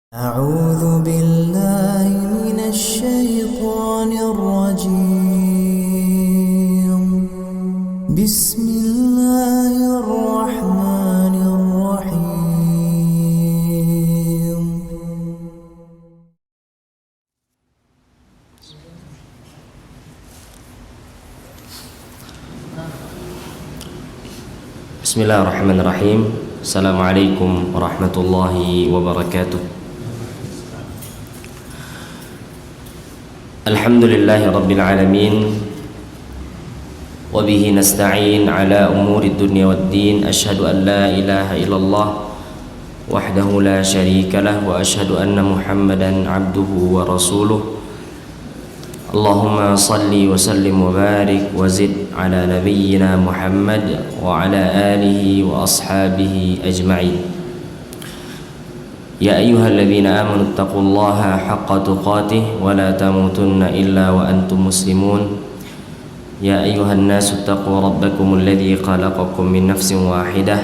أعوذ بالله من الشيطان الرجيم بسم الله الرحمن الرحيم Bismillahirrahmanirrahim. Assalamualaikum warahmatullahi wabarakatuh. Alhamdulillahi rabbil alamin. Wa bihi nasta'in ala umuri dunya waddin. Ashhadu an la ilaha illallah wahdahu la syarika lah wa ashhadu anna Muhammadan abduhu wa rasuluh. Allahumma salli wa sallim wa barik wa zid ala nabiyyina Muhammad wa ala alihi wa ashabihi ajma'in. Ya ayyuhalladzina amanu taqullaha haqqa tuqatih wa la tamutunna illa wa antum muslimun. Ya ayyuhan nasu taqu rabbakumul ladzi khalaqakum min nafsin wahidah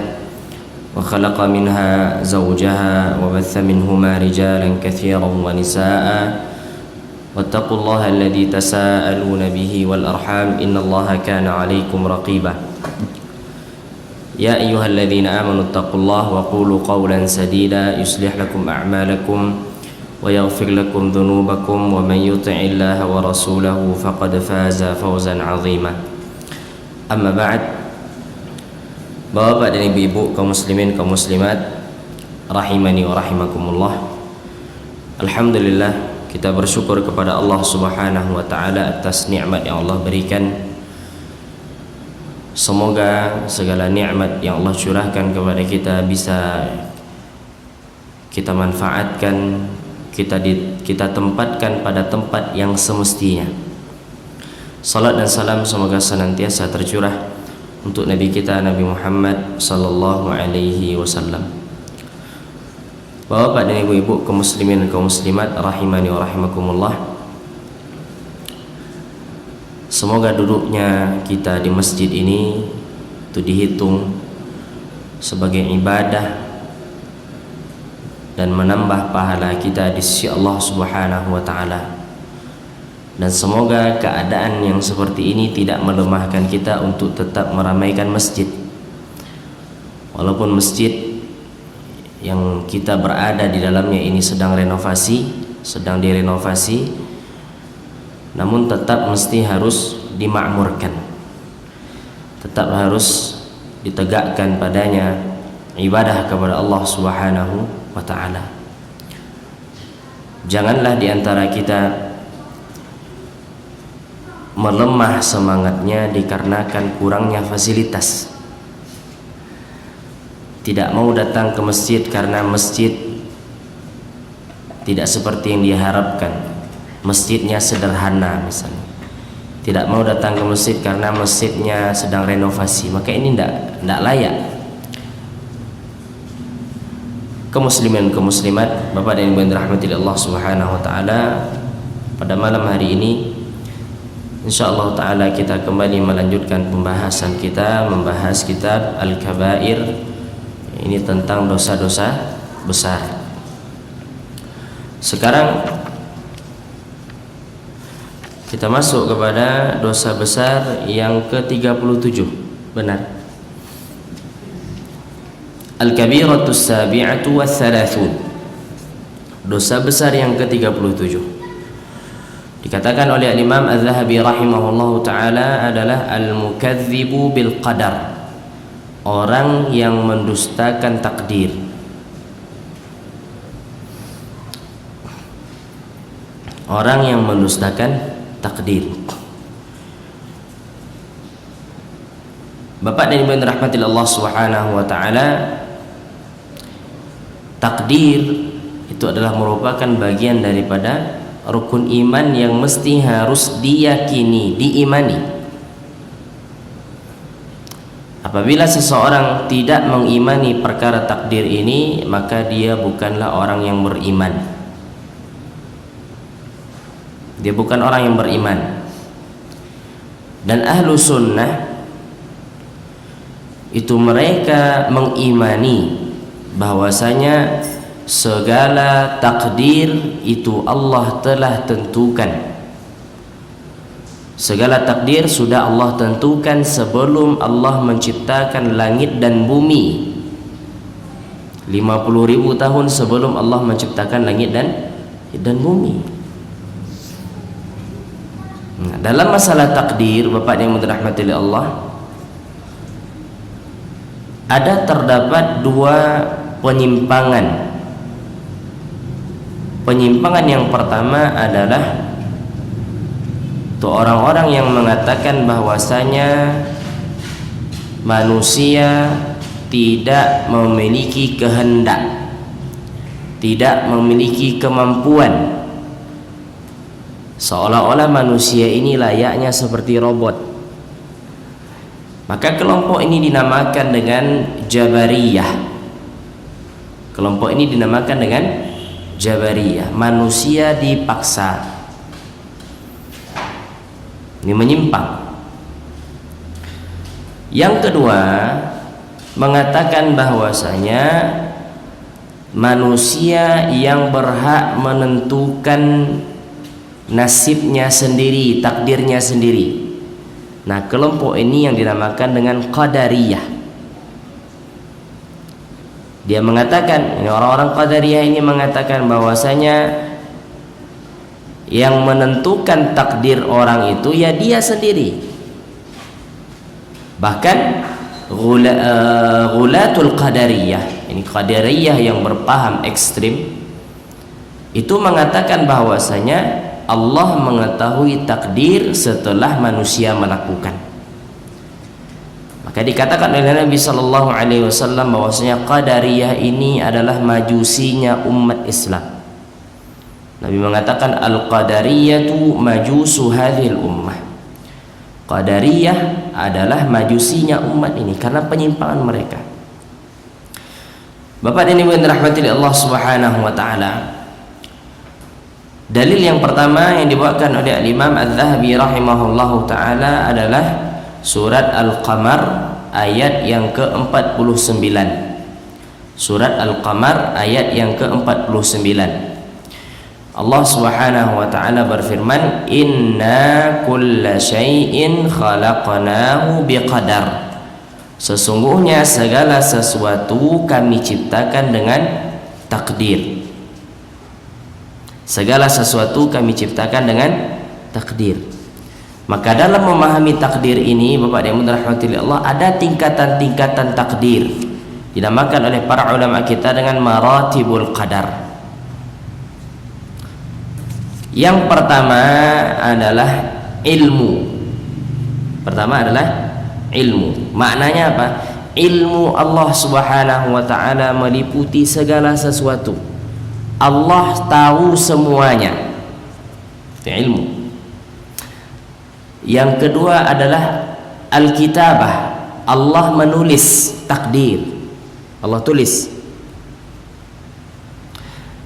wa khalaqa minha zawjaha wa batha minhuma rijalan katsiran wa nisaa'a. Wattaqullaha alladzi tasaaluna bihi wal arham innallaha kana 'alaikum raqiba. Ya ayyuhalladzina amanu taqullaha wa qulu qawlan sadida yuslih lakum a'malakum wa yaghfir lakum dhunubakum wa man yuti'illaha wa rasulahu faqad faza fawzan 'azima. Amma ba'd. Bapak dan ibu-ibu kaum muslimin kaum muslimat rahimani wa rahimakumullah. Alhamdulillah, kita bersyukur kepada Allah Subhanahu wa taala atas nikmat yang Allah berikan. Semoga segala nikmat yang Allah curahkan kepada kita bisa kita manfaatkan, kita tempatkan pada tempat yang semestinya. Salat dan salam semoga senantiasa tercurah untuk Nabi kita Nabi Muhammad sallallahu alaihi wasallam. Bapak dan ibu-ibu kaum muslimin dan kaum muslimat rahimani wa rahimakumullah. Semoga duduknya kita di masjid ini itu dihitung sebagai ibadah dan menambah pahala kita di sisi Allah Subhanahu wa taala. Dan semoga keadaan yang seperti ini tidak melemahkan kita untuk tetap meramaikan masjid. Walaupun masjid yang kita berada di dalamnya ini sedang direnovasi, namun tetap mesti harus dimakmurkan, tetap harus ditegakkan padanya ibadah kepada Allah Subhanahu wa ta'ala. Janganlah diantara kita melemah semangatnya dikarenakan kurangnya fasilitas. Tidak mau datang ke masjid karena masjid tidak seperti yang diharapkan, masjidnya sederhana misalnya. Tidak mau datang ke masjid karena masjidnya sedang renovasi, maka ini tidak layak. Kaum muslimin kaum muslimat, Bapak dan Ibu yang dirahmati Allah Subhanahu wa taala, pada malam hari ini insyaallah taala kita kembali melanjutkan pembahasan kita, membahas kitab Al-Kabair. Ini tentang dosa-dosa besar. Sekarang kita masuk kepada dosa besar yang ke-37. Benar. Al-Kabiratus Sabi'atu wath-Thalathun. Dosa besar yang ke-37. Dikatakan oleh Imam Az-Zahabi rahimahullahu taala adalah al-mukadzibu bil qadar. Orang yang mendustakan takdir. Orang yang mendustakan takdir. Bapak dan Ibu yang dirahmati Allah Subhanahu wa taala, takdir itu adalah merupakan bagian daripada rukun iman yang mesti harus diyakini, diimani. Apabila seseorang tidak mengimani perkara takdir ini, maka dia bukanlah orang yang beriman. Dia bukan orang yang beriman. Dan ahlu sunnah itu mereka mengimani bahwasanya segala takdir itu Allah telah tentukan. Segala takdir sudah Allah tentukan sebelum Allah menciptakan langit dan bumi. 50.000 tahun sebelum Allah menciptakan langit dan bumi. Nah, dalam masalah takdir, Bapak yang dirahmati oleh Allah, ada terdapat dua penyimpangan. Penyimpangan yang pertama adalah orang-orang yang mengatakan bahwasanya manusia tidak memiliki kehendak, tidak memiliki kemampuan, seolah-olah manusia ini layaknya seperti robot. Maka kelompok ini dinamakan dengan Jabariyah. Kelompok ini dinamakan dengan Jabariyah, manusia dipaksa. Ini menyimpang. Yang kedua, mengatakan bahwasanya manusia yang berhak menentukan nasibnya sendiri, takdirnya sendiri. Nah, kelompok ini yang dinamakan dengan Qadariyah. Dia mengatakan, ini orang-orang Qadariyah ini mengatakan bahwasanya yang menentukan takdir orang itu ya dia sendiri. Bahkan ghulatul qadariyah, ini qadariyah yang berpaham ekstrim, itu mengatakan bahwasanya Allah mengetahui takdir setelah manusia melakukan. Maka dikatakan oleh Nabi sallallahu alaihi wasallam bahwasanya qadariyah ini adalah majusinya umat Islam. Nabi mengatakan al-qadariyatu majusu hadhil ummah. Qadariyah adalah majusinya umat ini karena penyimpangan mereka. Bapak dan Ibu yang dirahmati Allah Subhanahu wa taala. Dalil yang pertama yang dibawakan oleh Imam Az-Zahabi rahimahullahu taala adalah surat Al-Qamar ayat yang ke-49. Surat Al-Qamar ayat yang ke-49. Allah Subhanahu wa taala berfirman, "Inna kulla syai'in khalaqnahu biqadar." Sesungguhnya segala sesuatu kami ciptakan dengan takdir. Segala sesuatu kami ciptakan dengan takdir. Maka dalam memahami takdir ini, Bapak yang dirahmati Allah, ada tingkatan-tingkatan takdir. Dinamakan oleh para ulama kita dengan maratibul qadar. Yang pertama adalah ilmu. Pertama adalah ilmu. Maknanya apa? Ilmu Allah Subhanahu wa taala meliputi segala sesuatu. Allah tahu semuanya. Itu ilmu. Yang kedua adalah al-kitabah. Allah menulis takdir. Allah tulis.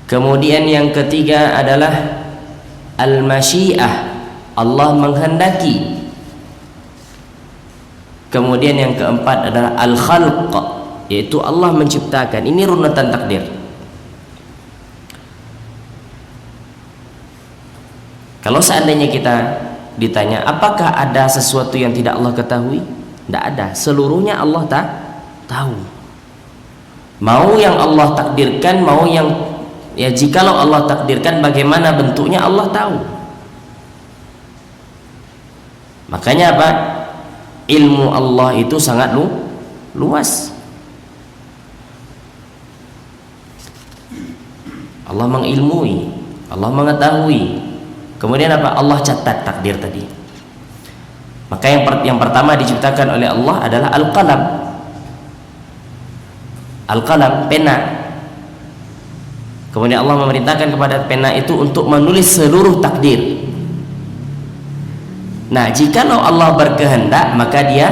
Kemudian yang ketiga adalah al-masyiah, Allah menghendaki. Kemudian yang keempat adalah al-khalq, yaitu Allah menciptakan. Ini runutan takdir. Kalau seandainya kita ditanya apakah ada sesuatu yang tidak Allah ketahui, tidak ada. Seluruhnya Allah tahu. Mau yang Allah takdirkan, mau yang ya jikalau Allah takdirkan bagaimana bentuknya Allah tahu. Makanya apa? Ilmu Allah itu sangat luas. Allah mengilmui, Allah mengetahui. Kemudian apa? Allah catat takdir tadi. Maka yang pertama diciptakan oleh Allah adalah al-qalam. Al-qalam, pena. Kemudian Allah memerintahkan kepada pena itu untuk menulis seluruh takdir. Nah, jikalau Allah berkehendak maka dia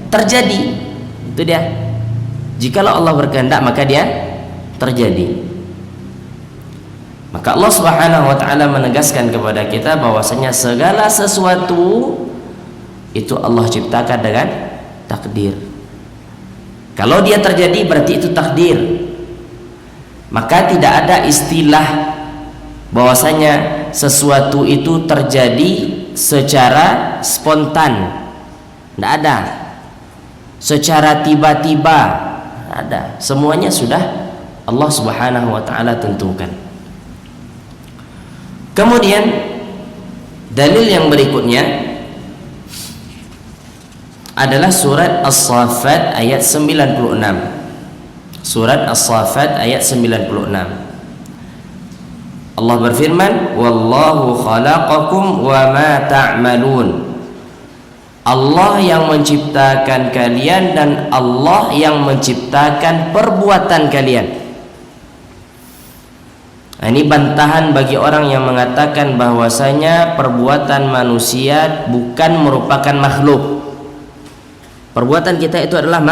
terjadi. Itu dia. Jikalau Allah berkehendak maka dia terjadi. Maka Allah Subhanahu wa taala menegaskan kepada kita bahwasanya segala sesuatu itu Allah ciptakan dengan takdir. Kalau dia terjadi berarti itu takdir. Maka tidak ada istilah bahwasanya sesuatu itu terjadi secara spontan, tidak ada. Secara tiba-tiba, tidak ada. Semuanya sudah Allah Subhanahu wa taala tentukan. Kemudian dalil yang berikutnya adalah surat As-Saffat ayat 96. Surat As-Saffat ayat 96. Allah berfirman, wallahu khalaqakum wa ma ta'malun. Allah yang menciptakan kalian dan Allah yang menciptakan perbuatan kalian. Nah, ini bantahan bagi orang yang mengatakan bahwasanya perbuatan manusia bukan merupakan makhluk. Perbuatan kita itu adalah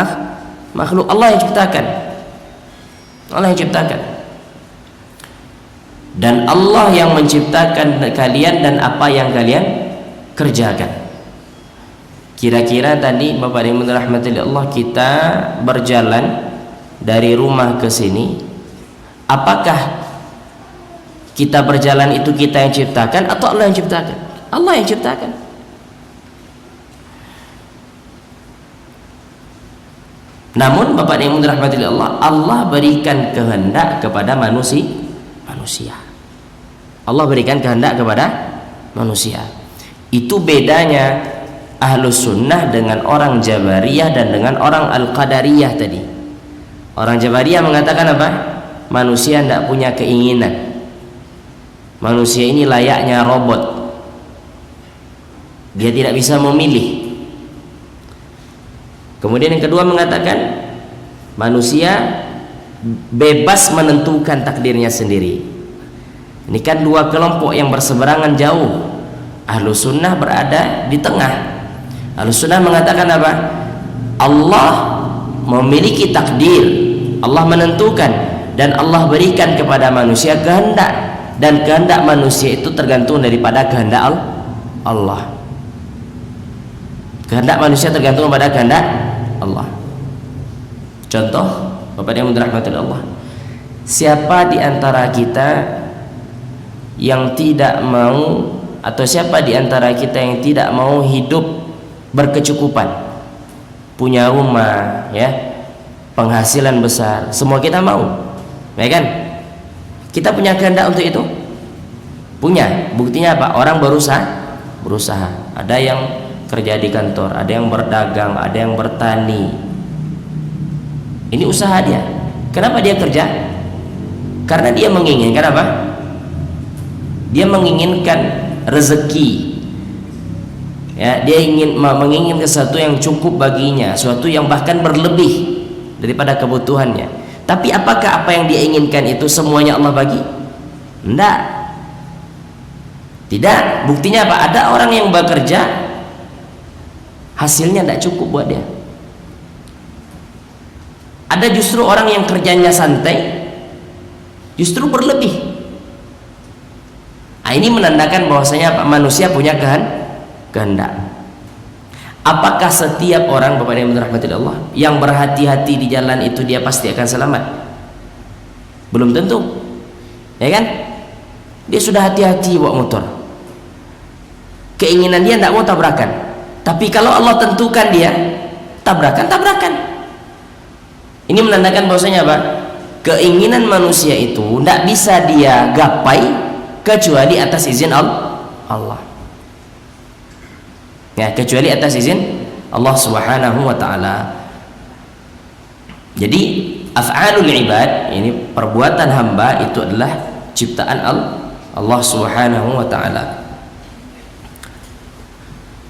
makhluk. Allah yang ciptakan. Allah yang ciptakan. Dan Allah yang menciptakan kalian dan apa yang kalian kerjakan. Kira-kira tadi Bapak yang dirahmati Allah, kita berjalan dari rumah ke sini, apakah kita berjalan itu kita yang ciptakan atau Allah yang ciptakan? Allah yang ciptakan. Namun Bapak yang dirahmati Allah, Allah berikan kehendak kepada manusia. Allah berikan kehendak kepada manusia. Itu bedanya Ahlus Sunnah dengan orang Jabariyah dan dengan orang Al-Qadariyah tadi. Orang Jabariyah mengatakan apa? Manusia tidak punya keinginan. Manusia ini layaknya robot. Dia tidak bisa memilih. Kemudian yang kedua mengatakan manusia bebas menentukan takdirnya sendiri. Ini kan dua kelompok yang berseberangan jauh. Ahlus Sunnah berada di tengah. Ahlus Sunnah mengatakan apa? Allah memiliki takdir, Allah menentukan, dan Allah berikan kepada manusia kehendak, dan kehendak manusia itu tergantung daripada kehendak Allah. Kehendak manusia tergantung pada kehendak Allah. Contoh, Bapak yang dirahmati Allah, siapa di antara kita yang tidak mau, atau siapa di antara kita yang tidak mau hidup berkecukupan, punya rumah, ya, penghasilan besar? Semua kita mau, ya kan? Kita punya kehendak untuk itu, punya. Buktinya apa? Orang berusaha. Ada yang kerja di kantor, ada yang berdagang, ada yang bertani. Ini usaha dia. Kenapa dia kerja? Karena dia menginginkan apa? Dia menginginkan rezeki, ya, dia menginginkan sesuatu yang cukup baginya, sesuatu yang bahkan berlebih daripada kebutuhannya. Tapi apakah apa yang dia inginkan itu semuanya Allah bagi? Tidak. Buktinya apa? Ada orang yang bekerja, hasilnya tidak cukup buat dia. Ada justru orang yang kerjanya santai, justru berlebih. Nah, ini menandakan bahwasanya manusia punya kehendak. Apakah setiap orang, Bapak yang dirahmati Allah, yang berhati-hati di jalan itu dia pasti akan selamat? Belum tentu, ya kan? Dia sudah hati-hati bawa motor, keinginan dia tidak mau tabrakan. Tapi kalau Allah tentukan dia tabrakan. Ini menandakan bahwasanya apa? Keinginan manusia itu tidak bisa dia gapai kecuali atas izin Allah. Ya, kecuali atas izin Allah Subhanahu wa taala. Jadi af'alul ibad, ini perbuatan hamba, itu adalah ciptaan Allah Subhanahu wa taala.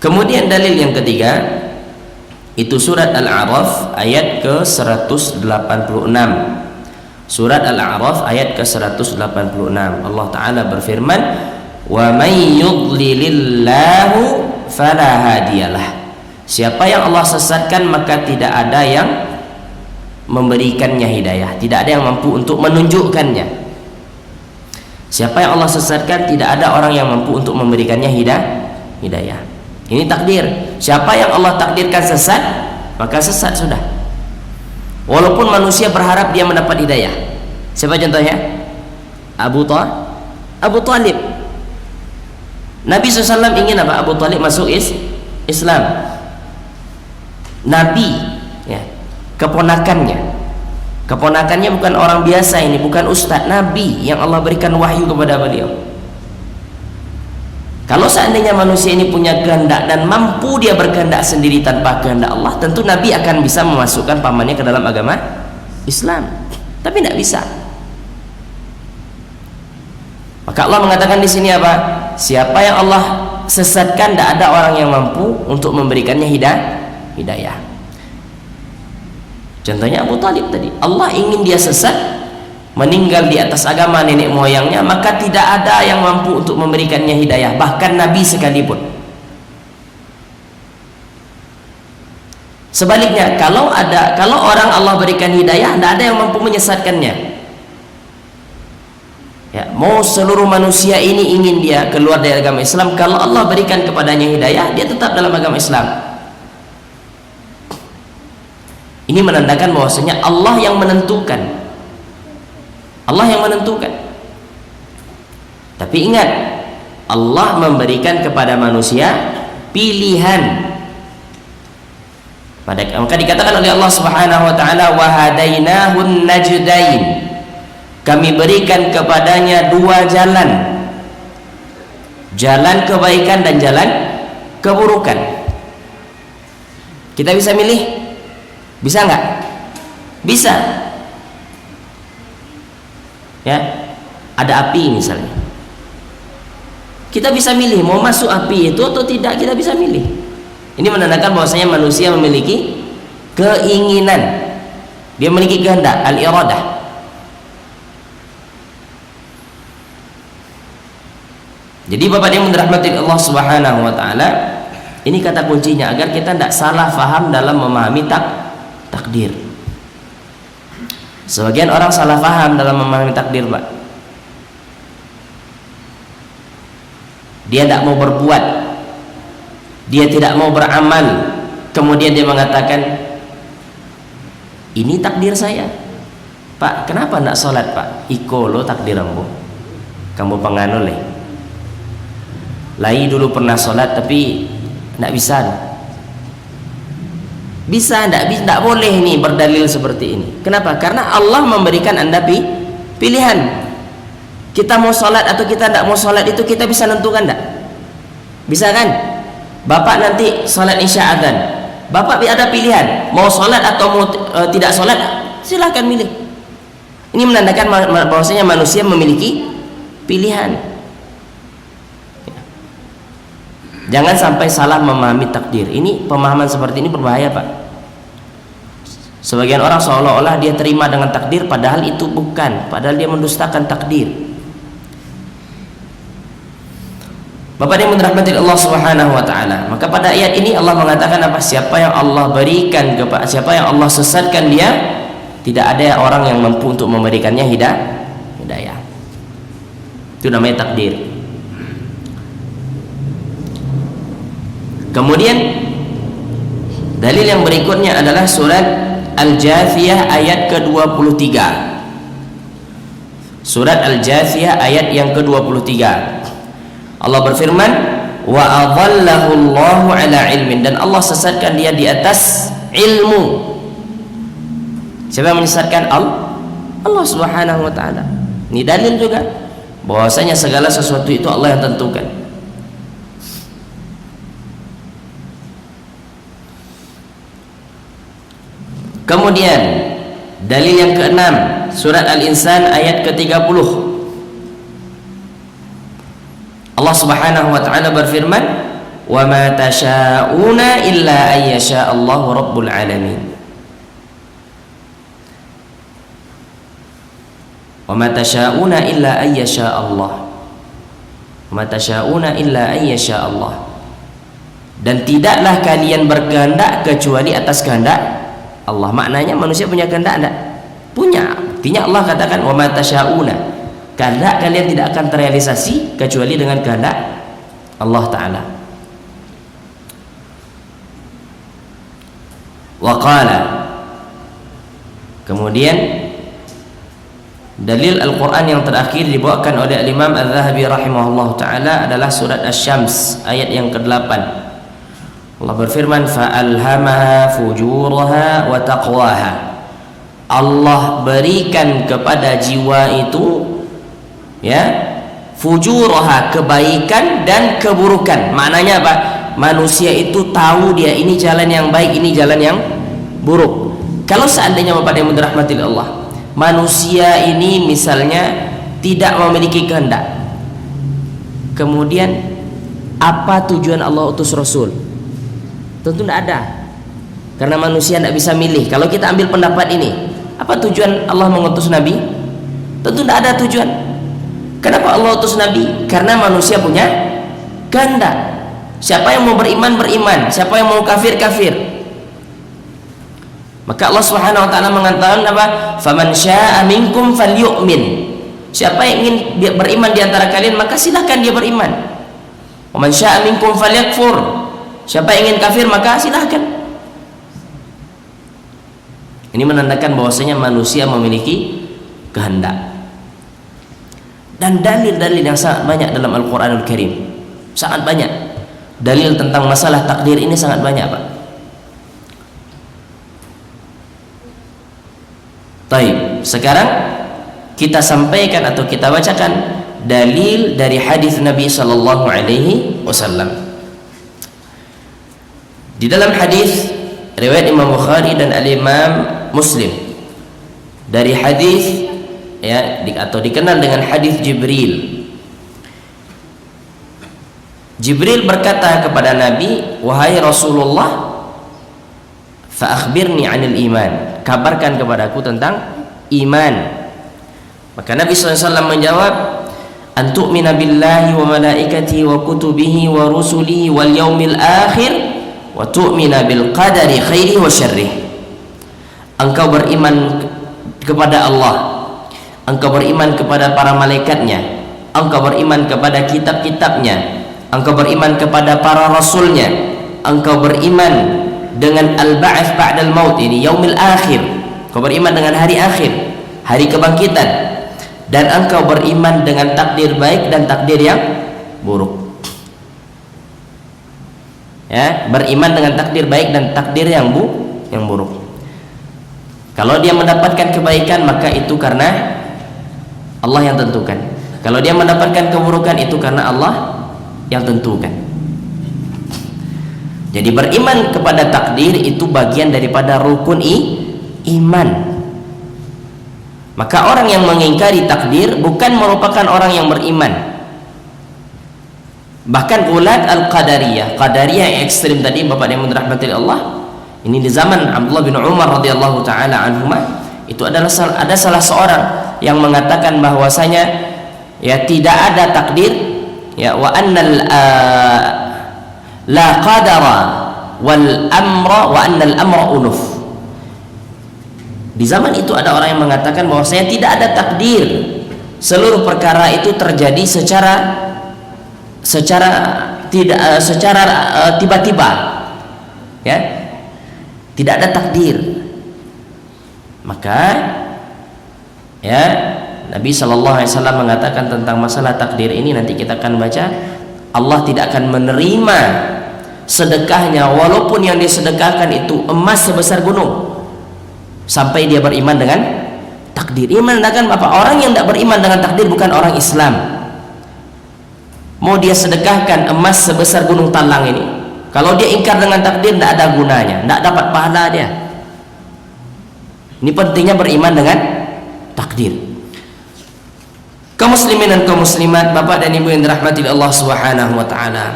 Kemudian dalil yang ketiga itu surat Al-A'raf ayat ke-186. Surat Al-A'raf ayat ke-186. Allah Ta'ala berfirman, wa may yudlilillahu fala hadiyalah. Siapa yang Allah sesatkan maka tidak ada yang memberikannya hidayah, tidak ada yang mampu untuk menunjukkannya. Siapa yang Allah sesatkan tidak ada orang yang mampu untuk memberikannya hidayah. Ini takdir. Siapa yang Allah takdirkan sesat, maka sesat sudah. Walaupun manusia berharap dia mendapat hidayah, Siapa contohnya? Abu Talib. Nabi SAW ingin apa? Abu Talib masuk Islam. Nabi, ya, keponakannya bukan orang biasa ini, bukan ustadz, Nabi yang Allah berikan wahyu kepada beliau. Kalau seandainya manusia ini punya kehendak dan mampu dia berkehendak sendiri tanpa kehendak Allah, tentu Nabi akan bisa memasukkan pamannya ke dalam agama Islam. Tapi tidak bisa. Maka Allah mengatakan di sini apa? Siapa yang Allah sesatkan, tidak ada orang yang mampu untuk memberikannya hidayah. Contohnya Abu Talib tadi, Allah ingin dia sesat, meninggal di atas agama nenek moyangnya, maka tidak ada yang mampu untuk memberikannya hidayah, bahkan Nabi sekalipun. Sebaliknya, kalau orang Allah berikan hidayah, tidak ada yang mampu menyesatkannya. Ya, mau seluruh manusia ini ingin dia keluar dari agama Islam, kalau Allah berikan kepadanya hidayah, dia tetap dalam agama Islam. Ini menandakan bahwasanya Allah yang menentukan. Allah yang menentukan. Tapi ingat, Allah memberikan kepada manusia pilihan. Maka dikatakan oleh Allah Subhanahu wa taala, wa hadainahun najdain. Kami berikan kepadanya dua jalan. Jalan kebaikan dan jalan keburukan. Kita bisa milih? Bisa nggak? Bisa. Ya, ada api misalnya. Kita bisa milih mau masuk api itu atau tidak, kita bisa milih. Ini menandakan bahwasanya manusia memiliki keinginan. Dia memiliki kehendak, al-iradah. Jadi Bapak yang dirahmati Allah Subhanahu wa taala, ini kata kuncinya agar kita tidak salah faham dalam memahami takdir. Sebagian orang salah faham dalam memahami takdir, Pak. Dia tidak mau berbuat, dia tidak mau beramal, kemudian dia mengatakan, ini takdir saya. Pak, kenapa tidak sholat, Pak? Iko lo takdir kamu penganul le. Lai dulu pernah sholat tapi tidak bisa. Bisa, tidak boleh ini berdalil seperti ini. Kenapa? Karena Allah memberikan Anda pilihan. Kita mau sholat atau kita tidak mau sholat itu kita bisa nentukan tidak? Bisa kan? Bapak nanti sholat isya adzan, Bapak ada pilihan mau sholat atau mau tidak sholat, silahkan milih. Ini menandakan bahwasanya manusia memiliki pilihan. Jangan sampai salah memahami takdir. Ini pemahaman seperti ini berbahaya, Pak. Sebagian orang seolah-olah dia terima dengan takdir, padahal itu bukan. Padahal dia mendustakan takdir. Bapak yang dirahmati Allah Subhanahu wa taala. Maka pada ayat ini Allah mengatakan apa? Siapa yang Allah berikan kepada, siapa yang Allah sesatkan dia, tidak ada orang yang mampu untuk memberikannya hidayah. Itu namanya takdir. Kemudian dalil yang berikutnya adalah surat Al-Jathiyah ayat ke-23. Surat Al-Jathiyah ayat yang ke-23. Allah berfirman, wa adallahu Allahu ala ilmin, dan Allah sesatkan dia di atas ilmu. Siapa yang menyesatkan? Allah Subhanahu wa taala. Ini dalil juga bahwasanya segala sesuatu itu Allah yang tentukan. Kemudian dalil yang ke-6, surat Al-Insan ayat ke-30. Allah Subhanahu wa taala berfirman, "Wa ma tasyauna illa ay yasha Allahu rabbul alamin." Wa ma tasyauna illa ay yasha Allah. Wa ma tasyauna illa ay yasha Allah. Dan tidaklah kalian berkehendak kecuali atas kehendak Allah. Maknanya manusia punya kehendak enggak? Punya. Artinya Allah katakan wa ma tasyauna, kehendak kalian tidak akan terrealisasi kecuali dengan kehendak Allah taala. Wa qala, kemudian Dalil Al-Quran yang terakhir dibawakan oleh Imam Al-Zahabi rahimahullah ta'ala adalah surat Asy-Syams ayat yang ke-8. Allah berfirman, فَأَلْهَمَهَا فُجُورَهَا وَتَقْوَاهَا. Allah berikan kepada jiwa itu ya, fujuraha, kebaikan dan keburukan. Maknanya apa? Manusia itu tahu dia ini jalan yang baik, ini jalan yang buruk. Kalau seandainya Bapak yang dirahmati Allah, manusia ini misalnya tidak memiliki kehendak, kemudian apa tujuan Allah utus Rasul? Tentu tidak ada, karena manusia tidak bisa milih. Kalau kita ambil pendapat ini, apa tujuan Allah mengutus Nabi? Tentu tidak ada tujuan. Kenapa Allah utus Nabi? Karena manusia punya kehendak. Siapa yang mau beriman, beriman. Siapa yang mau kafir, kafir. Maka Allah Subhanahu wa taala mengatakan apa? Faman syaa'a minkum falyu'min. Siapa yang ingin beriman di antara kalian, maka silahkan dia beriman. Wa man syaa'a minkum falyakfur. Siapa yang ingin kafir, maka silahkan. Ini menandakan bahwasanya manusia memiliki kehendak. Dan dalil-dalil yang sangat banyak dalam Al-Qur'anul Karim. Sangat banyak. Dalil tentang masalah takdir ini sangat banyak, Pak. Baik, sekarang kita sampaikan atau kita bacakan dalil dari hadis Nabi sallallahu alaihi wasallam. Di dalam hadis riwayat Imam Bukhari dan Al-Imam Muslim dari hadis ya, atau dikenal dengan hadis Jibril. Jibril berkata kepada Nabi, wahai Rasulullah, fa akhbirni 'anil iman, kabarkan kepadaku tentang iman. Maka Nabi SAW menjawab, an tu'mina billahi wa malaikatihi wa kutubihi wa rusulihi wal yaumil akhir wa tu'mina bil qadari khairihi wa syarrihi. Engkau beriman kepada Allah, engkau beriman kepada para malaikatnya, engkau beriman kepada kitab-kitabnya, engkau beriman kepada para rasulnya, engkau beriman dengan al-ba'ats ba'dal maut, ini yaumil akhir, engkau beriman dengan hari akhir, hari kebangkitan, dan engkau beriman dengan takdir baik dan takdir yang buruk. Ya, beriman dengan takdir baik dan takdir yang buruk. Kalau dia mendapatkan kebaikan, maka itu karena Allah yang tentukan. Kalau dia mendapatkan keburukan, itu karena Allah yang tentukan. Jadi beriman kepada takdir itu bagian daripada rukun iman. Maka orang yang mengingkari takdir bukan merupakan orang yang beriman. Bahkan ulat al-qadariyah, qadariyah yang ekstrim tadi, Bapak yang dirahmati Allah, ini di zaman Abdullah bin Umar radhiyallahu taala anhuma, itu adalah ada salah seorang yang mengatakan bahwasanya ya tidak ada takdir, ya, wa annal la qadara wal amra wa annal amra unuf. Di zaman itu ada orang yang mengatakan bahwasanya tidak ada takdir, seluruh perkara itu terjadi secara tiba-tiba, ya, tidak ada takdir. Maka ya, Nabi SAW mengatakan tentang masalah takdir ini, nanti kita akan baca, Allah tidak akan menerima sedekahnya walaupun yang disedekahkan itu emas sebesar gunung, sampai dia beriman dengan takdir. Ini menandakan apa? Orang yang tidak beriman dengan takdir bukan orang Islam. Mau dia sedekahkan emas sebesar gunung Talang ini, kalau dia ingkar dengan takdir, tidak ada gunanya, tidak dapat pahala dia. Ini pentingnya beriman dengan takdir. Kaum muslimin dan kaum muslimat, Bapak dan Ibu yang dirahmati Allah Subhanahu wa taala.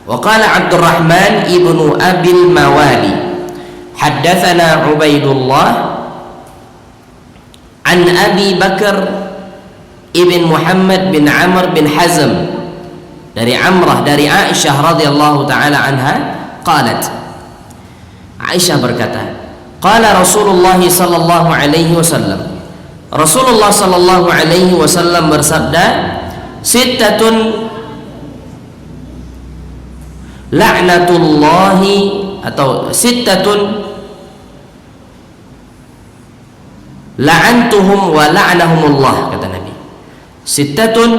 Wa qala Abdurrahman ibnu Abil Mawali, haddatsana Ubaidullah an Abi Bakar ibn Muhammad bin Amr bin Hazm dari Amrah dari Aisyah radhiyallahu taala anha, qalat, Aisyah berkata, qala Rasulullah sallallahu alaihi wasallam, Rasulullah sallallahu alaihi wasallam bersabda, sittatun la'natullahi atau sittatun la'antuhum wa la'nahumullah, kata Nabi. Sittatun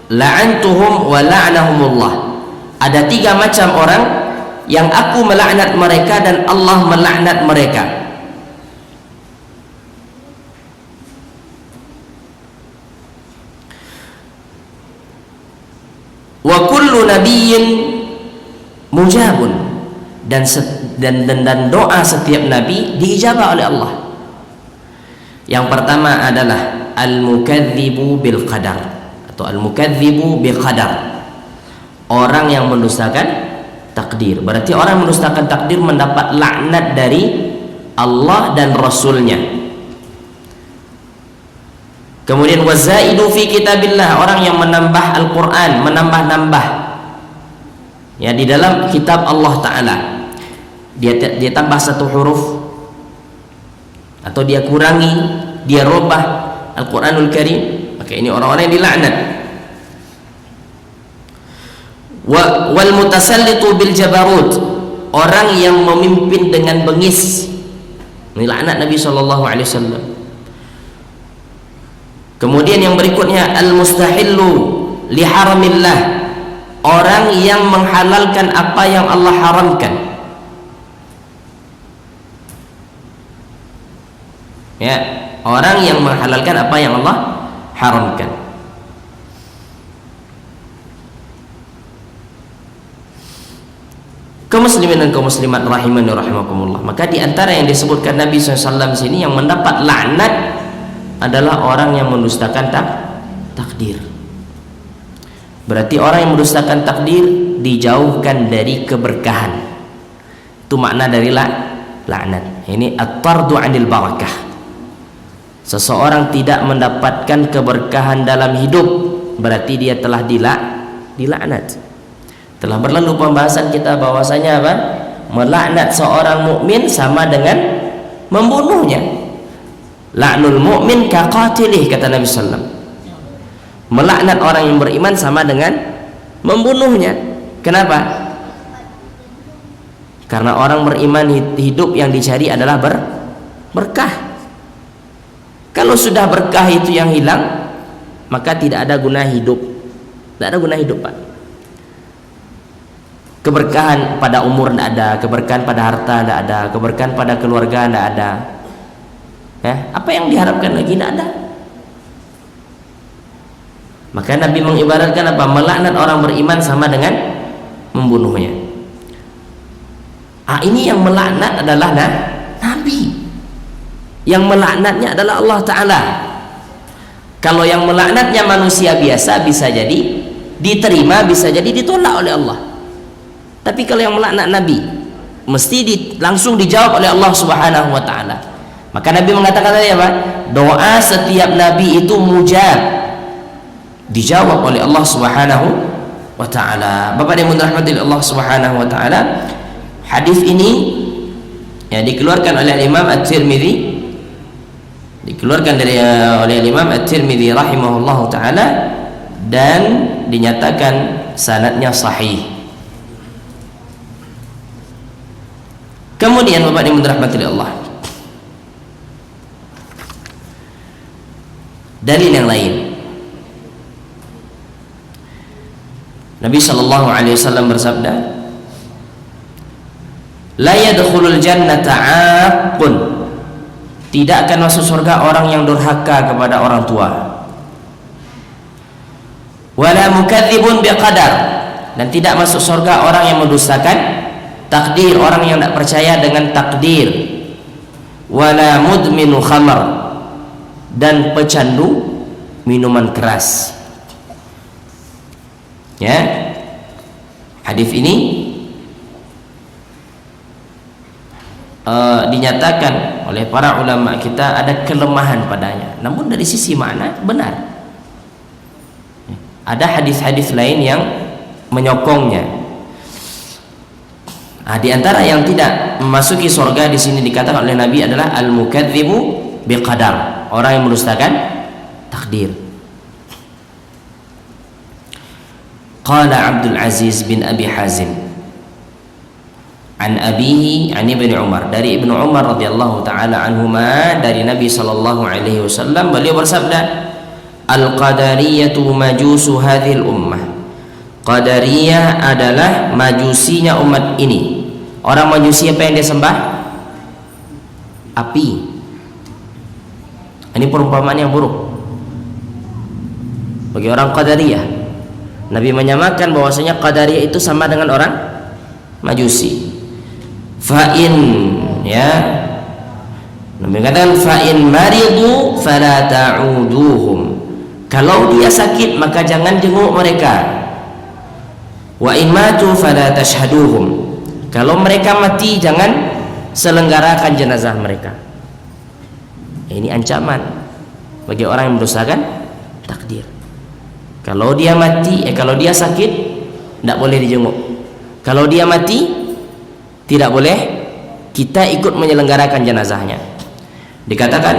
la'antuhum wa la'nahumullah. Ada 3 macam orang yang aku melaknat mereka dan Allah melaknat mereka. Wa kullu nabiyyin mujabun, dan doa setiap nabi diijabah oleh Allah. Yang pertama adalah al-mukadzibu bil qadar atau al-mukadzibu bil qadar, orang yang mendustakan takdir. Berarti orang yang mendustakan takdir mendapat laknat dari Allah dan Rasulnya. Kemudian wazaidu fi kitabillah, orang yang menambah Al-Quran, menambah-nambah ya di dalam kitab Allah Ta'ala. Dia tambah 1 huruf, atau dia kurangi, dia robah Al-Quranul Karim, maka ini orang-orang yang dilaknat. Wal mutasallitu bil jabarut, orang yang memimpin dengan bengis, ini laknat Nabi SAW. Kemudian yang berikutnya al-mustahillu li haramillah, orang yang menghalalkan apa yang Allah haramkan. Ya, orang yang menghalalkan apa yang Allah haramkan. Kaum muslimin dan kaum muslimat rahimani rahimakumullah, maka di antara yang disebutkan Nabi SAW sini yang mendapat laknat adalah orang yang mendustakan takdir. Berarti orang yang mendustakan takdir dijauhkan dari keberkahan. Itu makna dari laknat. Ini at-tardu 'anil barakah. Seseorang tidak mendapatkan keberkahan dalam hidup, berarti dia telah dilaknat. Telah berlalu pembahasan kita bahwasanya apa? Melaknat seorang mukmin sama dengan membunuhnya. La'nul mu'min ka qatilih, kata Nabi SAW. Melaknat orang yang beriman sama dengan membunuhnya. Kenapa? Karena orang beriman hidup yang dicari adalah berkah. Kalau sudah berkah itu yang hilang, maka tidak ada guna hidup. Tidak ada guna hidup, Pak. Keberkahan pada umur tidak ada, keberkahan pada harta tidak ada, keberkahan pada keluarga tidak ada. Ya, apa yang diharapkan lagi tidak ada. Maka Nabi mengibaratkan apa? Melaknat orang beriman sama dengan membunuhnya. Ini yang melaknat adalah Nabi. Yang melaknatnya adalah Allah Ta'ala. Kalau yang melaknatnya manusia biasa, bisa jadi diterima, bisa jadi ditolak oleh Allah. Tapi kalau yang melaknat Nabi, mesti langsung dijawab oleh Allah Subhanahu wa Ta'ala. Maka Nabi mengatakan tadi apa? Doa setiap Nabi itu mujab, dijawab oleh Allah Subhanahu wa Ta'ala. Bapak yang dirahmati Allah Subhanahu wa Ta'ala, hadis ini ya dikeluarkan oleh Imam At-Tirmidzi, dikeluarkan oleh Imam At-Tirmidzi rahimahullahu taala, dan dinyatakan sanadnya sahih. Kemudian Bapak yang dirahmati Allah, dalil yang lain, Nabi sallallahu alaihi wasallam bersabda, la yadkhulul jannata 'aqun, tidak akan masuk surga orang yang durhaka kepada orang tua, wala mukadzibun biqadar, dan tidak masuk surga orang yang mendustakan takdir, orang yang tidak percaya dengan takdir, wala mudminu khamar, dan pecandu minuman keras. Ya, hadis ini dinyatakan oleh para ulama kita ada kelemahan padanya, namun dari sisi makna benar. Ada hadis-hadis lain yang menyokongnya. Di antara yang tidak memasuki surga di sini dikatakan oleh Nabi adalah al-mukadzibu biqadar, orang yang mendustakan takdir. Qala Abdul Aziz bin Abi Hazim, an abihi an ibni Umar, dari Ibnu Umar radhiyallahu taala anhuma, dari Nabi sallallahu alaihi wasallam, beliau bersabda, al-qadariyatu majusu hadhil ummah. Qadariyah adalah majusinya umat ini. Orang majusi apa yang dia sembah? Api. Ini perumpamaan yang buruk bagi orang Qadariyah. Nabi menyamakan bahwasanya Qadariyah itu sama dengan orang Majusi. Fa'in, ya, Nabi katakan fa'in maridu fala ta'uduhum. Kalau dia sakit maka jangan jenguk mereka. Wa in matu fala tashhaduhum. Kalau mereka mati jangan selenggarakan jenazah mereka. Ini ancaman bagi orang yang mendustakan takdir. Kalau dia mati, kalau dia sakit, tidak boleh dijenguk. Kalau dia mati, tidak boleh kita ikut menyelenggarakan jenazahnya. Dikatakan,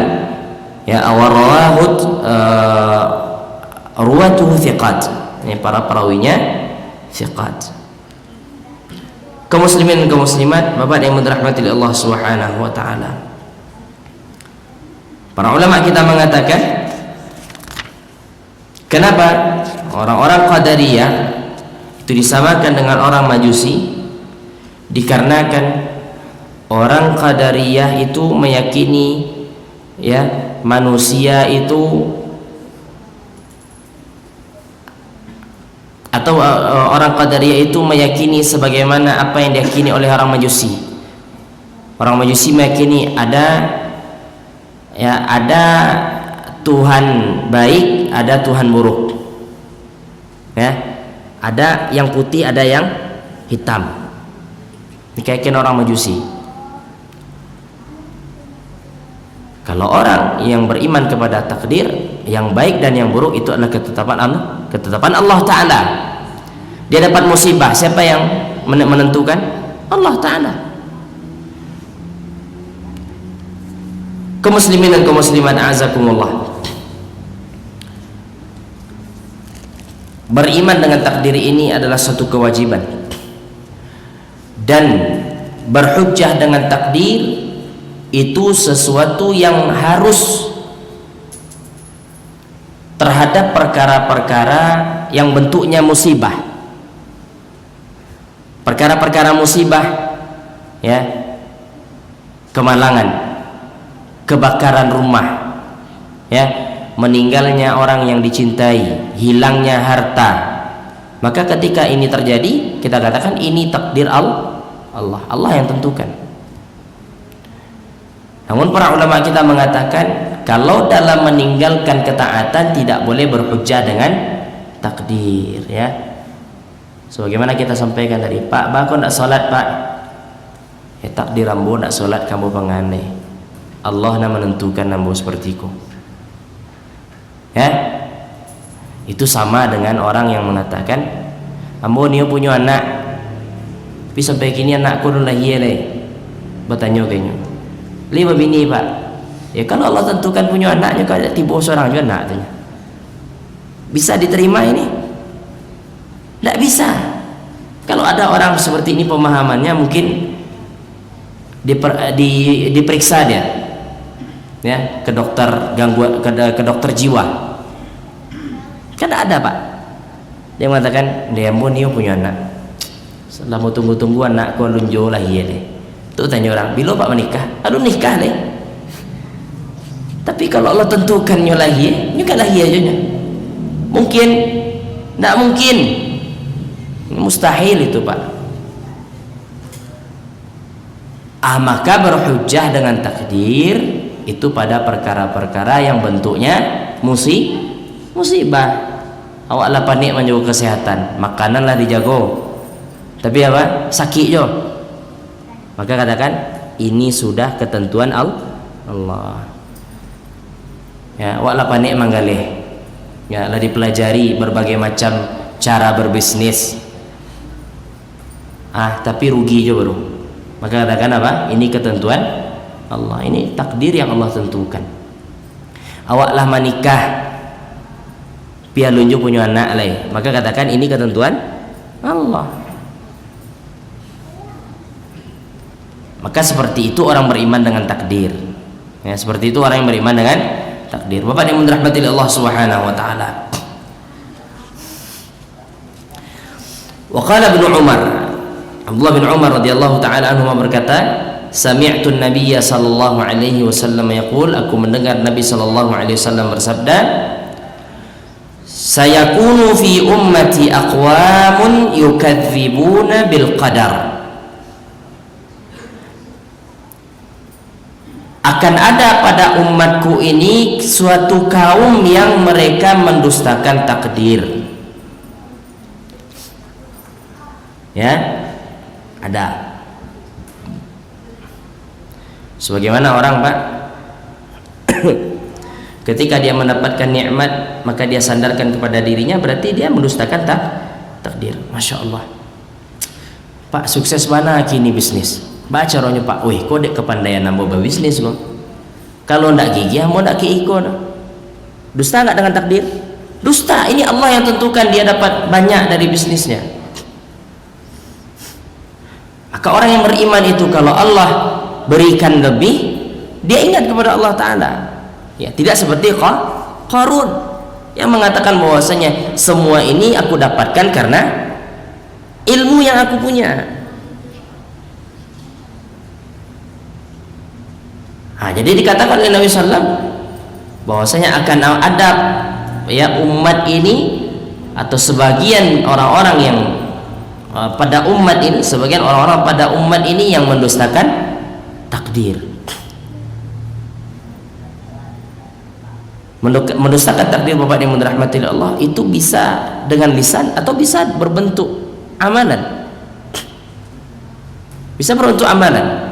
ya, awarrawahud ruwatuhu thiqat. Ini para perawinya thiqat. Kaum muslimin dan kaum muslimat, Bapak yang dirahmati oleh Allah Subhanahu wa taala. Para ulama kita mengatakan, kenapa orang-orang Qadariyah itu disamakan dengan orang Majusi? Dikarenakan orang Qadariyah itu meyakini, ya, manusia itu atau orang Qadariyah itu meyakini sebagaimana apa yang diyakini oleh orang Majusi. Orang Majusi meyakini ada Tuhan baik, ada Tuhan buruk, ya, ada yang putih, ada yang hitam. Ini keyakinan orang Majusi. Kalau orang yang beriman kepada takdir, yang baik dan yang buruk itu adalah ketetapan Allah Ta'ala. Dia dapat musibah, siapa yang menentukan? Allah Ta'ala. Kaum muslimin dan kaum muslimat a'azakumullah, beriman dengan takdir ini adalah satu kewajiban, dan berhujjah dengan takdir itu sesuatu yang harus terhadap perkara-perkara yang bentuknya musibah. Perkara-perkara musibah, ya, kemalangan, kebakaran rumah, ya, meninggalnya orang yang dicintai, hilangnya harta. Maka ketika ini terjadi, kita katakan ini takdir Allah yang tentukan. Namun para ulama kita mengatakan, kalau dalam meninggalkan ketaatan tidak boleh berhujjah dengan takdir, ya. Sebagaimana kita sampaikan tadi, Pak, bakon nak solat, Pak. Ya, takdir ambo nak solat kamu penganeh. Allah nak menentukan ambo sepertiku. Ya. Itu sama dengan orang yang mengatakan, ambo ni punya anak, tapi sampai kini anakku belum lahir le. Bertanya kayaknya, lima bini, Pak. Ya, kalau Allah tentukan punya anaknya, kalau tiba seorang juga anak tanya, bisa diterima ini? Tidak bisa. Kalau ada orang seperti ini pemahamannya, mungkin diperiksa dia, ya, ke dokter gangguan, ke dokter jiwa. Kan ada, Pak. Dia mengatakan, dia pun dia punya anak. Setelah mau tunggu-tunggu anakku lunjo lahir deh. Tuh tanya orang, bila Pak menikah? Aduh, nikah deh. Tapi kalau Allah tentukan lahir, juga lahir aja. Mungkin? Tidak mungkin. Mustahil itu, Pak. Maka berhujjah dengan takdir itu pada perkara-perkara yang bentuknya musibah. Awaklah panik menjaga kesehatan, makananlah dijago, tapi apa? Sakit jo. Maka katakan ini sudah ketentuan Allah. Ya, awaklah panik manggalih. Ya, lah dipelajari berbagai macam cara berbisnis. Tapi rugi jo baru. Maka katakan apa? Ini ketentuan Allah. Ini takdir yang Allah tentukan. Awaklah menikah, biar lunjuk punya anak lah. Maka katakan ini ketentuan Allah. Maka seperti itu orang beriman dengan takdir. Ya, seperti itu orang yang beriman dengan takdir. Bapak yang dirahmati Allah Subhanahu wa taala. Wa qala Ibnu Umar, Abdullah bin Umar radhiyallahu taala anhu berkata, sami'tu an-nabiyya sallallahu alaihi wasallam yaqul, aku mendengar Nabi sallallahu alaihi wasallam bersabda, sayakunu fi ummati aqwamun yukadzibuna bil qadar. Akan ada pada umatku ini suatu kaum yang mereka mendustakan takdir. Ya, ada. Sebagaimana orang, Pak, ketika dia mendapatkan nikmat maka dia sandarkan kepada dirinya, berarti dia mendustakan takdir. Masya Allah, Pak, sukses mana kini bisnis? Baca rohnya, Pak, wih kode kepandaian nambah bisnis loh. Kalau ndak gigi mau ndak keiko. Dusta nggak dengan takdir? Dusta. Ini Allah yang tentukan dia dapat banyak dari bisnisnya. Maka orang yang beriman itu kalau Allah berikan lebih, dia ingat kepada Allah Ta'ala. Ya, tidak seperti Qarun yang mengatakan bahwasanya semua ini aku dapatkan karena ilmu yang aku punya. Nah, jadi dikatakan oleh Nabi SAW bahwasanya akan ada ya umat ini atau sebagian orang-orang yang pada umat ini, sebagian orang-orang pada umat ini yang mendustakan takdir. Mendustakan takdir, Bapak yang dirahmati Allah, itu bisa dengan lisan atau bisa berbentuk amalan. Bisa berbentuk amalan.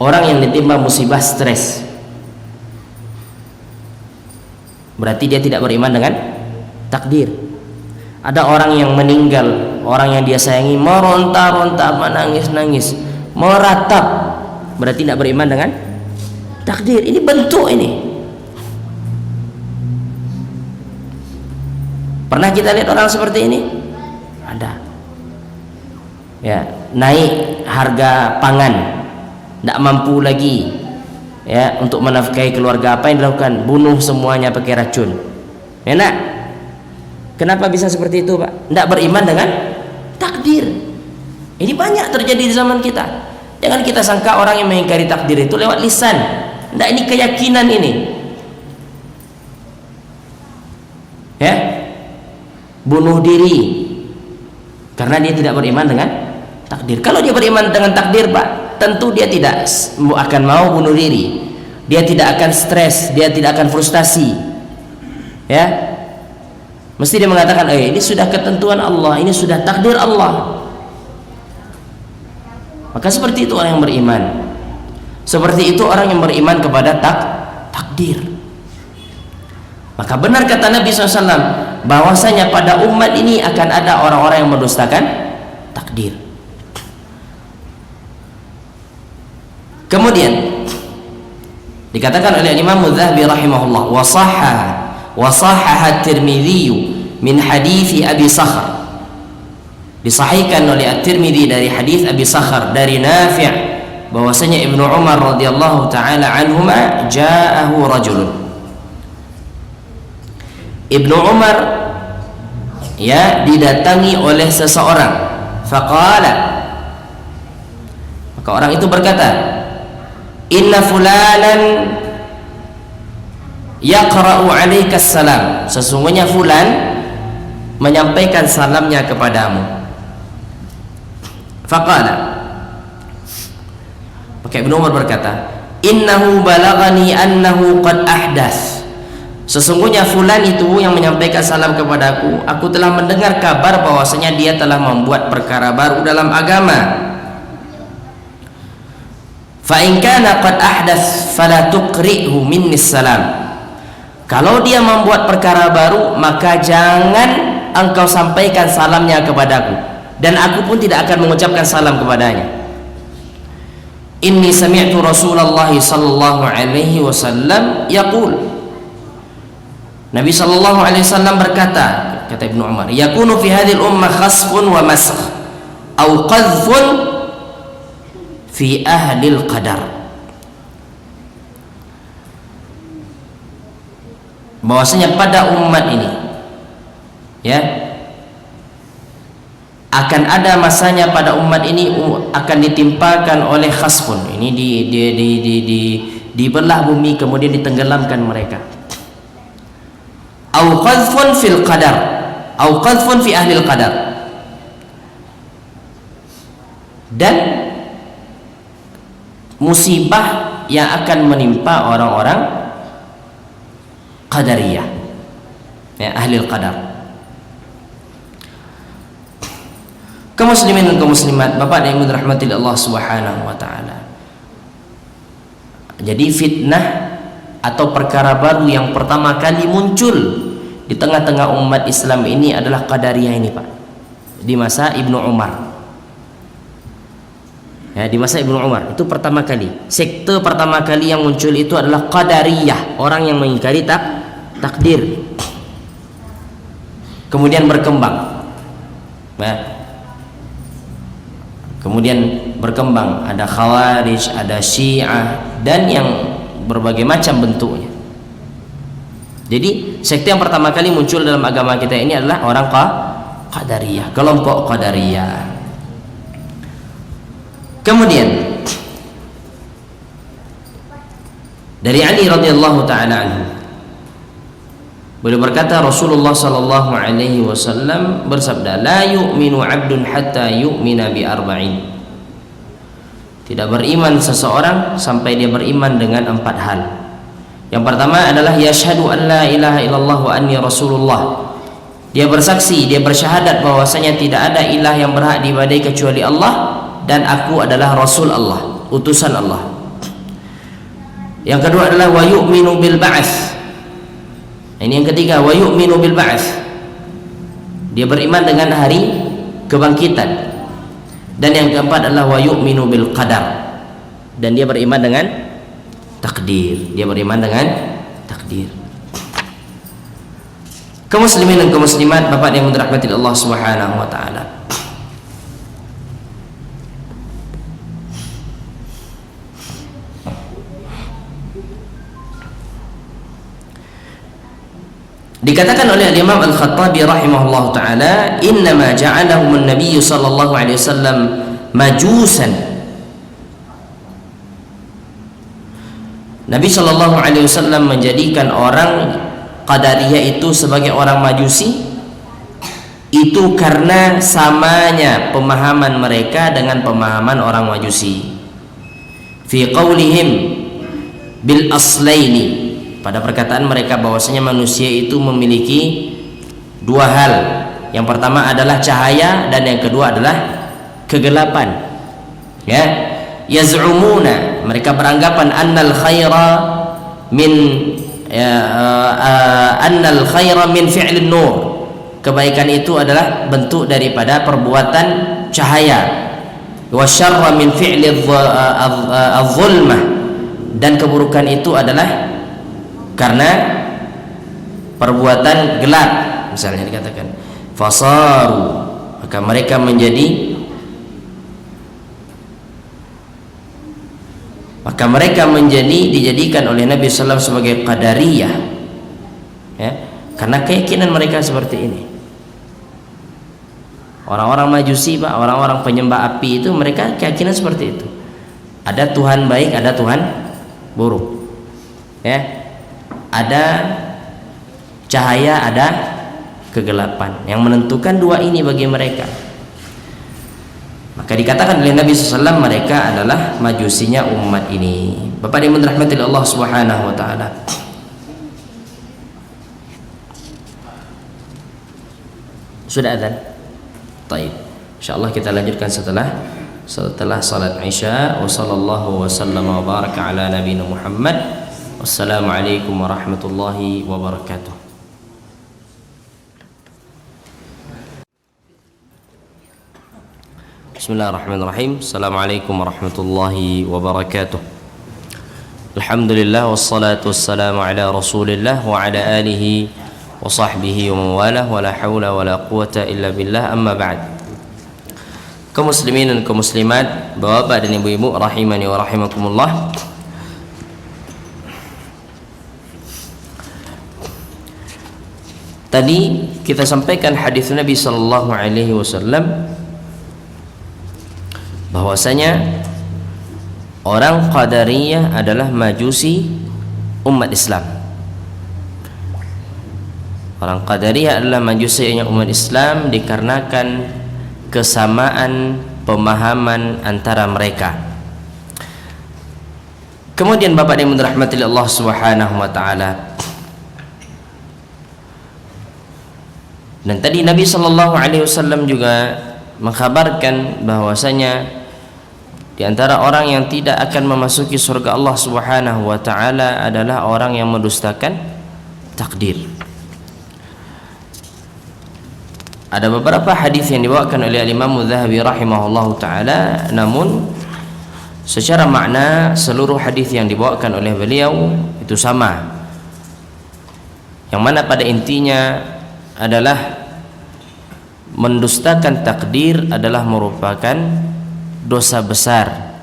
Orang yang ditimpa musibah stres, berarti dia tidak beriman dengan takdir. Ada orang yang meninggal, orang yang dia sayangi, meronta-ronta, menangis-nangis, meratap, berarti tidak beriman dengan takdir. Ini bentuk ini. Pernah kita lihat orang seperti ini? Ada. Ya, naik harga pangan, tidak mampu lagi ya untuk menafkahi keluarga, apa yang dilakukan? Bunuh semuanya pakai racun. Enak. Kenapa bisa seperti itu, Pak? Tidak beriman dengan takdir. Ini banyak terjadi di zaman kita. Jangan kita sangka orang yang mengingkari takdir itu lewat lisan. Tidak, ini keyakinan ini. Ya, bunuh diri karena dia tidak beriman dengan takdir. Kalau dia beriman dengan takdir, Pak, tentu dia tidak akan mau bunuh diri. Dia tidak akan stres, dia tidak akan frustasi. Ya, mesti dia mengatakan, ini sudah ketentuan Allah, ini sudah takdir Allah. Maka seperti itu orang yang beriman. Seperti itu orang yang beriman kepada takdir. Maka benar kata Nabi SAW bahwasanya pada umat ini akan ada orang-orang yang mendustakan takdir. Kemudian dikatakan oleh Imam Adz-Dzahabi rahimahullah, wa sahhaha at-Tirmidzi min hadits Abi Sakhr, disahihkan oleh At-Tirmidzi dari hadis Abi Sakhr dari Nafi' bahwasanya Ibnu Umar radhiyallahu taala anhuma ja'ahu rajulun. Ibnu Umar ya didatangi oleh seseorang, faqala, maka orang itu berkata, inna fulanan yaqra'u 'alaika salam, sesungguhnya fulan menyampaikan salamnya kepadamu. Faqala, maka Ibnu Umar berkata, innahu balagani annahu qad ahdas, sesungguhnya fulan itu yang menyampaikan salam kepadaku, aku telah mendengar kabar bahwasanya dia telah membuat perkara baru dalam agama. Fa in kana qad ahdas fala tuqri'hu minni salam, kalau dia membuat perkara baru maka jangan engkau sampaikan salamnya kepadaku, dan aku pun tidak akan mengucapkan salam kepadanya. Inni sami'tu Rasulullah sallallahu alaihi wasallam yaqul, Nabi sallallahu alaihi wasallam berkata, kata Ibnu Umar, yakunu fi hadhil ummah khasfun wa masakh aw qadhfun fi ahlil qadar, bahwasanya pada umat ini ya akan ada masanya pada umat ini akan ditimpakan oleh khasfun, ini dibelah bumi kemudian ditenggelamkan mereka, au qadhfun fil qadar, au qadhfun fi ahlil qadar, dan musibah yang akan menimpa orang-orang qadariyah ya, ahlil qadar. Kaum muslimin dan kaum muslimat, Bapak dan Ibu dirahmati Allah Subhanahu wa taala. Jadi fitnah atau perkara baru yang pertama kali muncul di tengah-tengah umat Islam ini adalah qadariyah ini, Pak. Di masa Ibnu Umar. Ya, di masa Ibnu Umar itu pertama kali, sekte pertama kali yang muncul itu adalah qadariyah, orang yang mengingkari takdir. Kemudian berkembang. Ya. Kemudian berkembang, ada Khawarij, ada Syiah, dan yang berbagai macam bentuknya. Jadi sekte yang pertama kali muncul dalam agama kita ini adalah orang Qadariyah, kelompok Qadariyah. Kemudian dari Ali radhiyallahu taala anhu, beliau berkata, Rasulullah sallallahu alaihi wasallam bersabda, la yu'minu 'abdun hatta yu'mina bi arba'in. Tidak beriman seseorang sampai dia beriman dengan 4 hal. Yang pertama adalah yashhadu an la ilaha illallah wa anni rasulullah. Dia bersaksi, dia bersyahadat bahwasanya tidak ada ilah yang berhak diibadahi kecuali Allah dan aku adalah rasul Allah, utusan Allah. Yang kedua adalah wa yu'minu bil ba'ats. Ini yang ketiga, wa yu'minu bil ba'ats. Dia beriman dengan hari kebangkitan. Dan yang keempat adalah wa yu'minu bil qadar. Dan dia beriman dengan takdir. Dia beriman dengan takdir. Kaum muslimin dan kaum muslimat, Bapak yang dirahmati Allah Subhanahu wa taala. Dikatakan oleh Imam Al-Khattabi rahimahullah ta'ala, innama ja'alahum an-nabiy sallallahu alaihi wasallam majusan. Nabi sallallahu alaihi wasallam menjadikan orang Qadariyah itu sebagai orang majusi itu karena samanya pemahaman mereka dengan pemahaman orang majusi. Fi qaulihim bil aslaini, pada perkataan mereka bahwasanya manusia itu memiliki 2 hal. Yang pertama adalah cahaya dan yang kedua adalah kegelapan. Ya, yaz'umuna, mereka beranggapan annal khaira min annal khaira min fi'lin nur. Kebaikan itu adalah bentuk daripada perbuatan cahaya. Wa syarra min fi'li adh-dhulmah, dan keburukan itu adalah karena perbuatan gelap, misalnya dikatakan fasaru, maka mereka menjadi dijadikan oleh Nabi SAW sebagai Qadariyah ya, karena keyakinan mereka seperti ini. Orang-orang Majusi, Pak, orang-orang penyembah api itu mereka keyakinan seperti itu. Ada Tuhan baik, ada Tuhan buruk ya. Ada cahaya, ada kegelapan. Yang menentukan 2 ini bagi mereka. Maka dikatakan oleh Nabi SAW mereka adalah majusinya umat ini. Bapak yang dirahmati Allah Subhanahu wa taala. Sudah adzan? Baik. Insyaallah kita lanjutkan setelah salat Isya. Wa sallallahu wasallam wa baraka ala nabiyina Muhammad. Wassalamualaikum warahmatullahi wabarakatuh. Bismillahirrahmanirrahim. Assalamualaikum warahmatullahi wabarakatuh. Alhamdulillah wassalatu wassalamu ala Rasulillah wa ala alihi wa sahbihi wa mawalah wa la hawla wa la quwata illa billah, amma ba'd. kaum muslimin dan kaum muslimat, bapak dan ibu-ibu rahimani wa rahimakumullah. Tadi kita sampaikan hadis Nabi sallallahu alaihi wasallam bahwasanya orang Qadariyah adalah majusi umat Islam. Orang Qadariyah adalah majusi umat Islam dikarenakan kesamaan pemahaman antara mereka. Kemudian Bapak yang dirahmati Allah Subhanahu wa taala, dan tadi Nabi sallallahu alaihi wasallam juga mengkhabarkan bahwasanya di antara orang yang tidak akan memasuki surga Allah Subhanahu wa taala adalah orang yang mendustakan takdir. Ada beberapa hadis yang dibawakan oleh Imam Adz-Dzahabi rahimahullahu taala, namun secara makna seluruh hadis yang dibawakan oleh beliau itu sama. Yang mana pada intinya adalah mendustakan takdir adalah merupakan dosa besar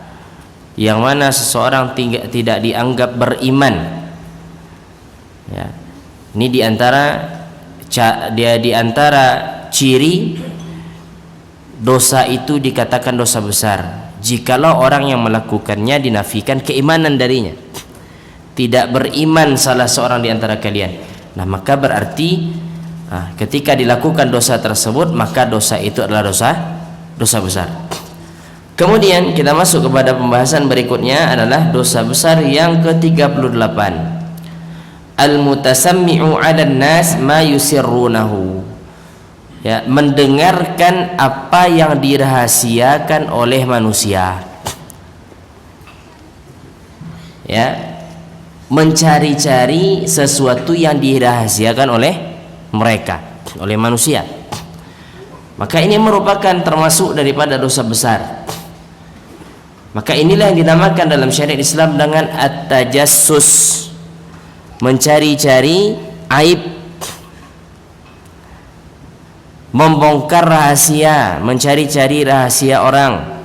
yang mana seseorang tidak dianggap beriman. Ya. Ini diantara ciri dosa itu dikatakan dosa besar jikalau orang yang melakukannya dinafikan keimanan darinya. Tidak beriman salah seorang di antara kalian. Nah, maka berarti ketika dilakukan dosa tersebut maka dosa itu adalah dosa besar. Kemudian kita masuk kepada pembahasan berikutnya adalah dosa besar yang ke-38. Al-mutasammi'u 'alan nas ma yusirrunahu. Ya, mendengarkan apa yang dirahasiakan oleh manusia. Ya, mencari-cari sesuatu yang dirahasiakan oleh mereka, oleh manusia. Maka ini merupakan termasuk daripada dosa besar. Maka inilah yang dinamakan dalam syariat Islam dengan at-tajassus, mencari-cari aib, membongkar rahasia, mencari-cari rahasia orang.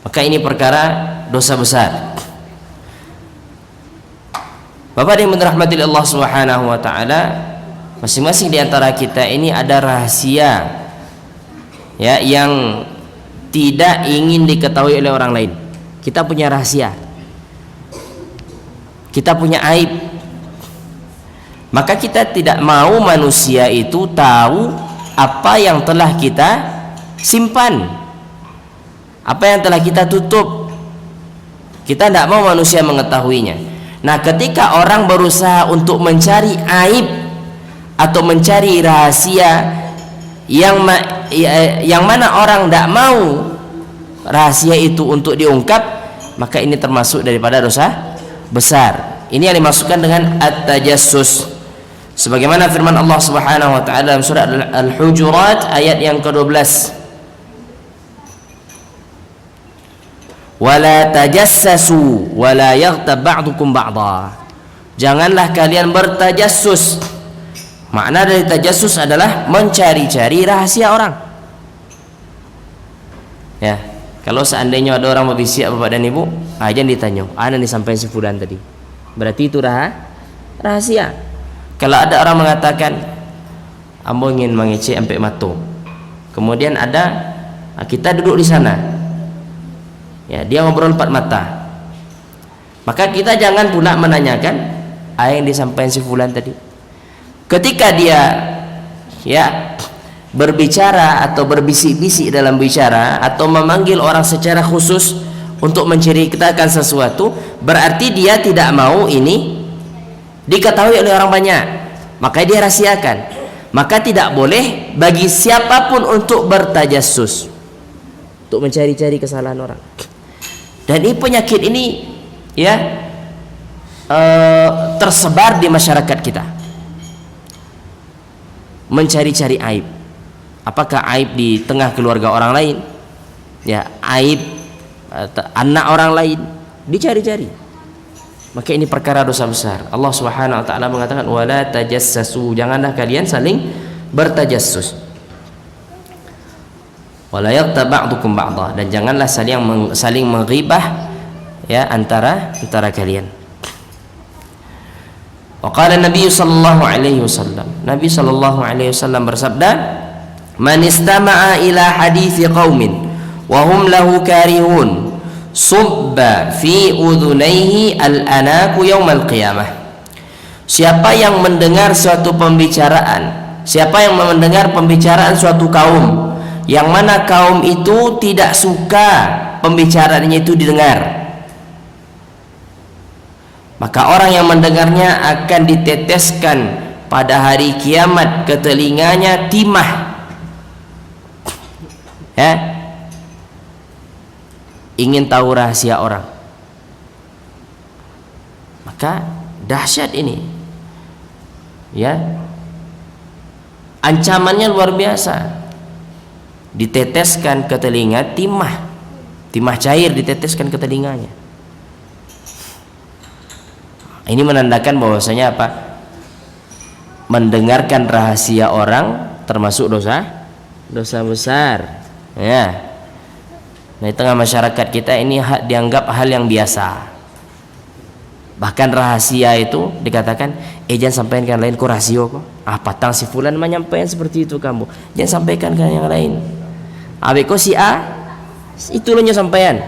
Maka ini perkara dosa besar. Bapak yang dirahmati Allah Subhanahu wa taala, masing-masing di antara kita ini ada rahasia ya yang tidak ingin diketahui oleh orang lain. Kita punya rahasia, kita punya aib, maka kita tidak mau manusia itu tahu apa yang telah kita simpan, apa yang telah kita tutup. Kita tidak mau manusia mengetahuinya. Nah, ketika orang berusaha untuk mencari aib atau mencari rahasia yang mana orang tidak mau rahasia itu untuk diungkap, maka ini termasuk daripada dosa besar. Ini yang dimaksudkan dengan at-tajassus. Sebagaimana firman Allah Subhanahu wa taala dalam surah Al-Hujurat ayat yang ke-12. Wala tajassasu wala yaghtab ba'dukum ba'dha. Janganlah kalian bertajassus. Makna dari tajassus adalah mencari-cari rahasia orang. Ya, kalau seandainya ada orang berbisik Bapak dan Ibu, aja ditanya, "Ana disampaikan si fulan tadi." Berarti itu rahasia. Kalau ada orang mengatakan, "Ambo ingin mengecek sampai matu." Kemudian kita duduk di sana. Ya, dia ngobrol empat mata. Maka kita jangan pula menanyakan, yang disampaikan si fulan tadi. Ketika dia berbicara atau berbisik-bisik dalam bicara atau memanggil orang secara khusus untuk menceritakan sesuatu, berarti dia tidak mau ini diketahui oleh orang banyak, maka dia rahasiakan. Maka tidak boleh bagi siapapun untuk bertajassus, untuk mencari-cari kesalahan orang. Dan ini penyakit ini tersebar di masyarakat kita. Mencari-cari aib. Apakah aib di tengah keluarga orang lain? Ya, aib anak orang lain dicari-cari. Maka ini perkara dosa besar. Allah Subhanahu wa taala mengatakan wala tajassasu, janganlah kalian saling bertajassus. Wala yaghtab ba'dukum ba'dha, dan janganlah saling menghibah ya antara kalian. Wa qala Nabi sallallahu alaihi wasallam, Nabi sallallahu alaihi wasallam bersabda, man istama'a ila hadithi qaumin wa hum lahu karihun subba fi udhunaihi al-anaku yaumal qiyamah. Siapa yang mendengar suatu pembicaraan, siapa yang mendengar pembicaraan suatu kaum yang mana kaum itu tidak suka pembicaraannya itu didengar, maka orang yang mendengarnya akan diteteskan pada hari kiamat ke telinganya timah. Ya, ingin tahu rahasia orang, maka dahsyat ini. Ya, ancamannya luar biasa. Diteteskan ke telinga timah cair diteteskan ke telinganya. Ini menandakan bahwasanya apa? Mendengarkan rahasia orang termasuk dosa besar. Ya. Nah, di tengah masyarakat kita ini dianggap hal yang biasa. Bahkan rahasia itu dikatakan, jangan sampaikan lain, kok rahasia kok. Patang si fulan menyampaikan seperti itu kamu. Jangan sampaikan ke yang lain. Abeko si A itu lo sampaian.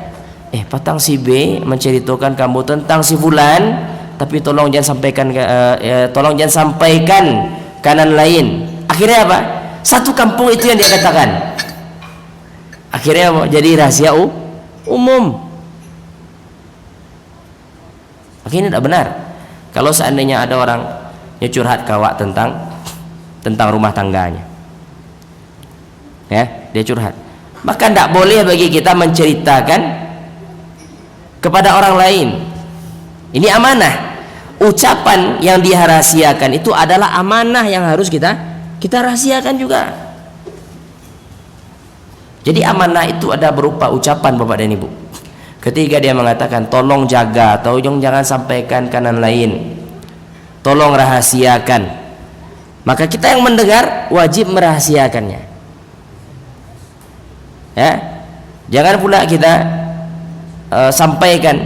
Patang si B menceritakan kamu tentang si fulan, tapi tolong jangan sampaikan kanan lain. Akhirnya apa? Satu kampung itu yang dia katakan. Akhirnya apa? Jadi rahasia umum. Akhirnya tidak benar. Kalau seandainya ada orang yang curhat kawak tentang rumah tangganya, ya, dia curhat, maka tidak boleh bagi kita menceritakan kepada orang lain. Ini amanah. Ucapan yang dirahasiakan itu adalah amanah yang harus kita rahasiakan juga. Jadi amanah itu ada berupa ucapan, Bapak dan Ibu. Ketika dia mengatakan tolong jaga, tolong jangan sampaikan kanan lain, tolong rahasiakan, maka kita yang mendengar wajib merahasiakannya. Ya, jangan pula kita sampaikan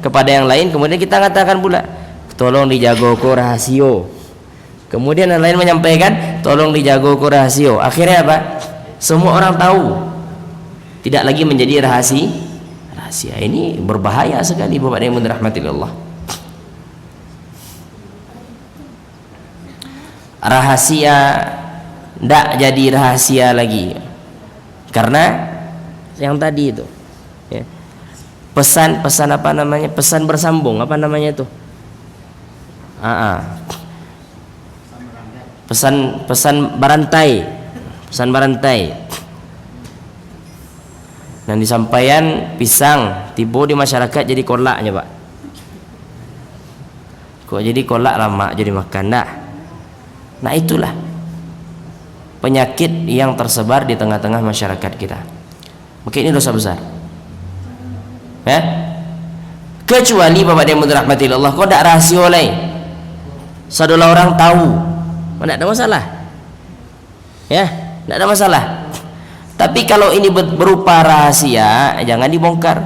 kepada yang lain, kemudian kita katakan pula tolong dijago ko rahasio, kemudian yang lain menyampaikan tolong dijago ko rahasio. Akhirnya apa? Semua orang tahu, tidak lagi menjadi rahasia. Ini berbahaya sekali, Bapak dan Ibu dirahmati Allah. Rahasia tidak jadi rahasia lagi karena yang tadi itu, ya, pesan apa namanya, pesan bersambung, apa namanya itu, pesan barantai. Dan disampaikan pisang tiba di masyarakat jadi kolaknya, Pak. Kok jadi kolak lama jadi makan dah. Nah, itulah penyakit yang tersebar di tengah-tengah masyarakat kita. Mungkin ini dosa besar. Ya? Kecuali Bapak dan Ibu dirahmati Allah, kok tidak rahasia lain. Saudara orang tahu, tidak ada masalah. Ya, tidak ada masalah. Tapi kalau ini berupa rahasia, jangan dibongkar.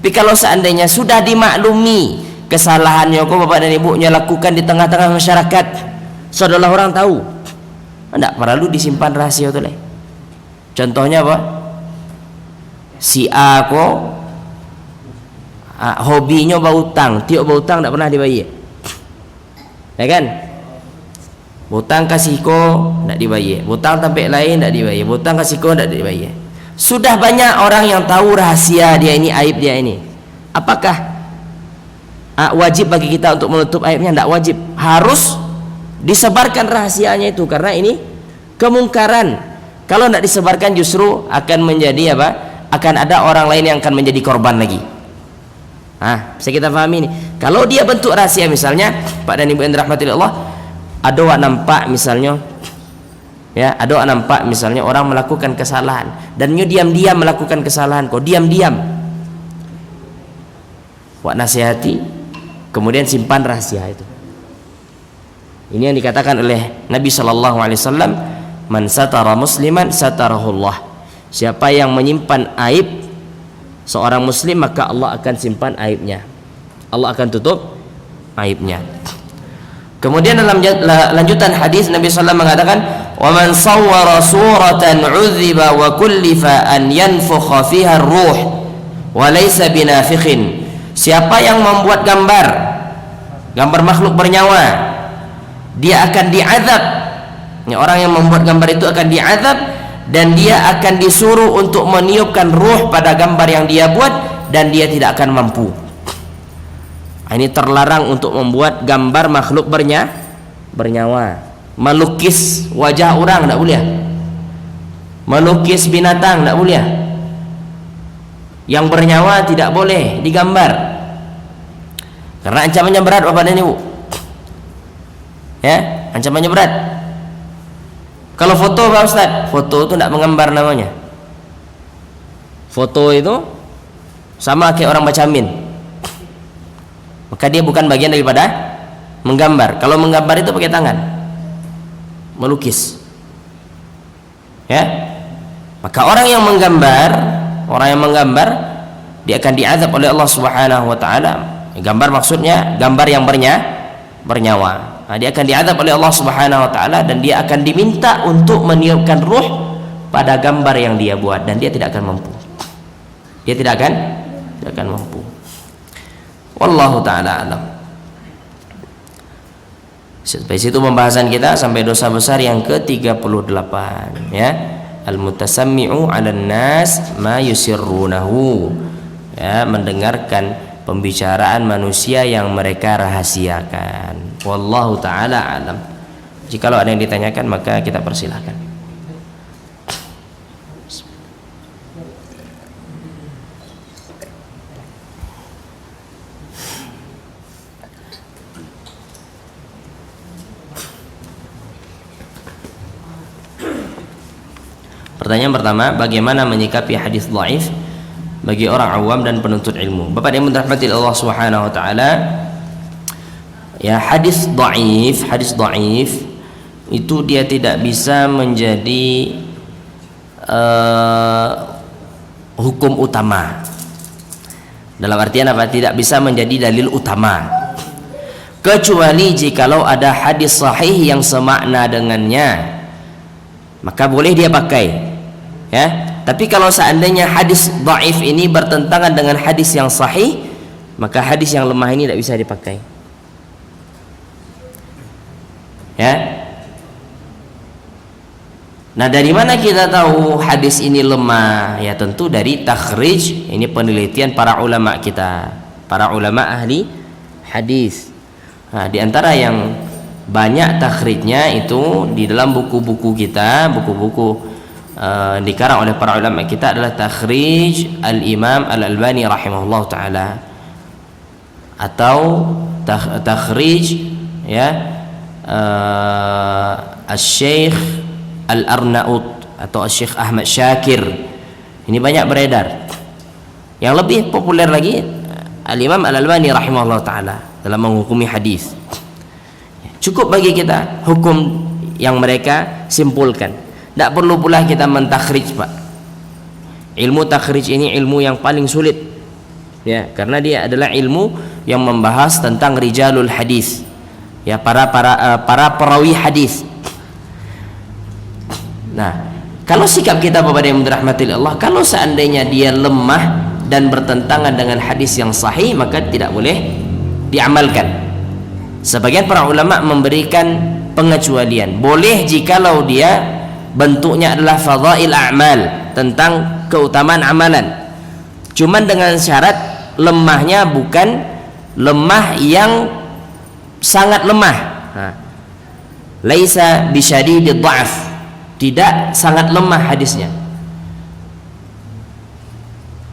Tapi kalau seandainya sudah dimaklumi kesalahannya kok Bapak dan Ibunya lakukan di tengah-tengah masyarakat, saudara orang tahu, tidak perlu disimpan rahasia itu lah. Contohnya apa? Si A kok hobinya berhutang, tiap berhutang tidak pernah dibayar, ya kan? Butang kasih ko tidak dibayar, butang tempat lain tidak dibayar, butang kasih ko tidak dibayar. Sudah banyak orang yang tahu rahasia dia ini, aib dia ini. Apakah wajib bagi kita untuk menutup aibnya? Tidak wajib, harus disebarkan rahasianya itu, karena ini kemungkaran. Kalau tidak disebarkan justru akan menjadi apa? Akan ada orang lain yang akan menjadi korban lagi. Bisa kita pahami ini. Kalau dia bentuk rahasia, misalnya Pak dan Ibu yang dirahmati Allah, ada wak nampak misalnya, ya, ada wak nampak misalnya orang melakukan kesalahan dan nyu diam-diam melakukan kesalahan, kok diam-diam, wak nasihati, kemudian simpan rahasia itu. Ini yang dikatakan oleh Nabi Shallallahu Alaihi Wasallam, man satara musliman satarahullah. Siapa yang menyimpan aib seorang muslim, maka Allah akan simpan aibnya, Allah akan tutup aibnya. Kemudian dalam lanjutan hadis Nabi SAW mengatakan, wa man sawwara suratan 'udziba wa kullifa an yanfukha fiha ar-ruh wa laysa binafikhin. Siapa yang membuat gambar makhluk bernyawa, dia akan diazab. Orang yang membuat gambar itu akan diazab, dan dia akan disuruh untuk meniupkan ruh pada gambar yang dia buat, dan dia tidak akan mampu. Ini terlarang untuk membuat gambar makhluk bernyawa. Melukis wajah orang tidak boleh, melukis binatang tidak boleh, yang bernyawa tidak boleh digambar, karena ancamannya berat Bapak dan Ibu. Ya, ancamannya berat. Kalau foto Pak Ustaz, foto itu tidak menggambar namanya. Foto itu sama kayak orang baca amin, maka dia bukan bagian daripada menggambar. Kalau menggambar itu pakai tangan, melukis. Ya, maka orang yang menggambar dia akan diazab oleh Allah Subhanahu wa taala. Gambar maksudnya gambar yang bernyawa. Nah, dia akan diazab oleh Allah Subhanahu wa taala, dan dia akan diminta untuk meniupkan ruh pada gambar yang dia buat, dan dia tidak akan mampu. Dia tidak akan mampu. Wallahu taala alam. Sampai situ pembahasan kita, sampai dosa besar yang ke-38, ya. Al-mutasammi'u 'alan nas ma yusirrunahu. Ya, mendengarkan pembicaraan manusia yang mereka rahasiakan. Wallahu taala alam. Jikalau ada yang ditanyakan, maka kita persilahkan. Pertanyaan pertama, bagaimana menyikapi hadis dhaif bagi orang awam dan penuntut ilmu? Bapak yang dirahmati Allah Subhanahu wa taala, ya, hadis dhaif itu dia tidak bisa menjadi hukum utama. Dalam artian apa? Tidak bisa menjadi dalil utama, kecuali jikalau ada hadis sahih yang semakna dengannya, maka boleh dia pakai. Ya, tapi kalau seandainya hadis dhaif ini bertentangan dengan hadis yang sahih, maka hadis yang lemah ini tidak bisa dipakai. Ya. Nah, dari mana kita tahu hadis ini lemah? Ya, tentu dari takhrij. Ini penelitian para ulama kita, para ulama ahli hadis. Nah, di antara yang banyak takhrijnya itu di dalam buku-buku kita, buku-buku dikarang oleh para ulama kita adalah takhrij Al-Imam Al-Albani rahimahullah taala, atau takhrij, ya, Al-Syekh Al-Arnaut atau Al-Syekh Ahmad Syakir. Ini banyak beredar. Yang lebih populer lagi Al-Imam Al-Albani rahimahullah taala dalam menghukumi hadis. Cukup bagi kita hukum yang mereka simpulkan. Tidak perlu pula kita mentakhrij, Pak. Ilmu takhrij ini ilmu yang paling sulit, ya, karena dia adalah ilmu yang membahas tentang rijalul hadis, ya, para perawi hadis. Nah, kalau sikap kita kepada yang dirahmati Allah, kalau seandainya dia lemah dan bertentangan dengan hadis yang sahih, maka tidak boleh diamalkan. Sebagian para ulama memberikan pengecualian, boleh jikalau dia bentuknya adalah fadhail a'mal, tentang keutamaan amalan, cuman dengan syarat lemahnya bukan lemah yang sangat lemah. Laisa bisyadidid dha'f, tidak sangat lemah hadisnya.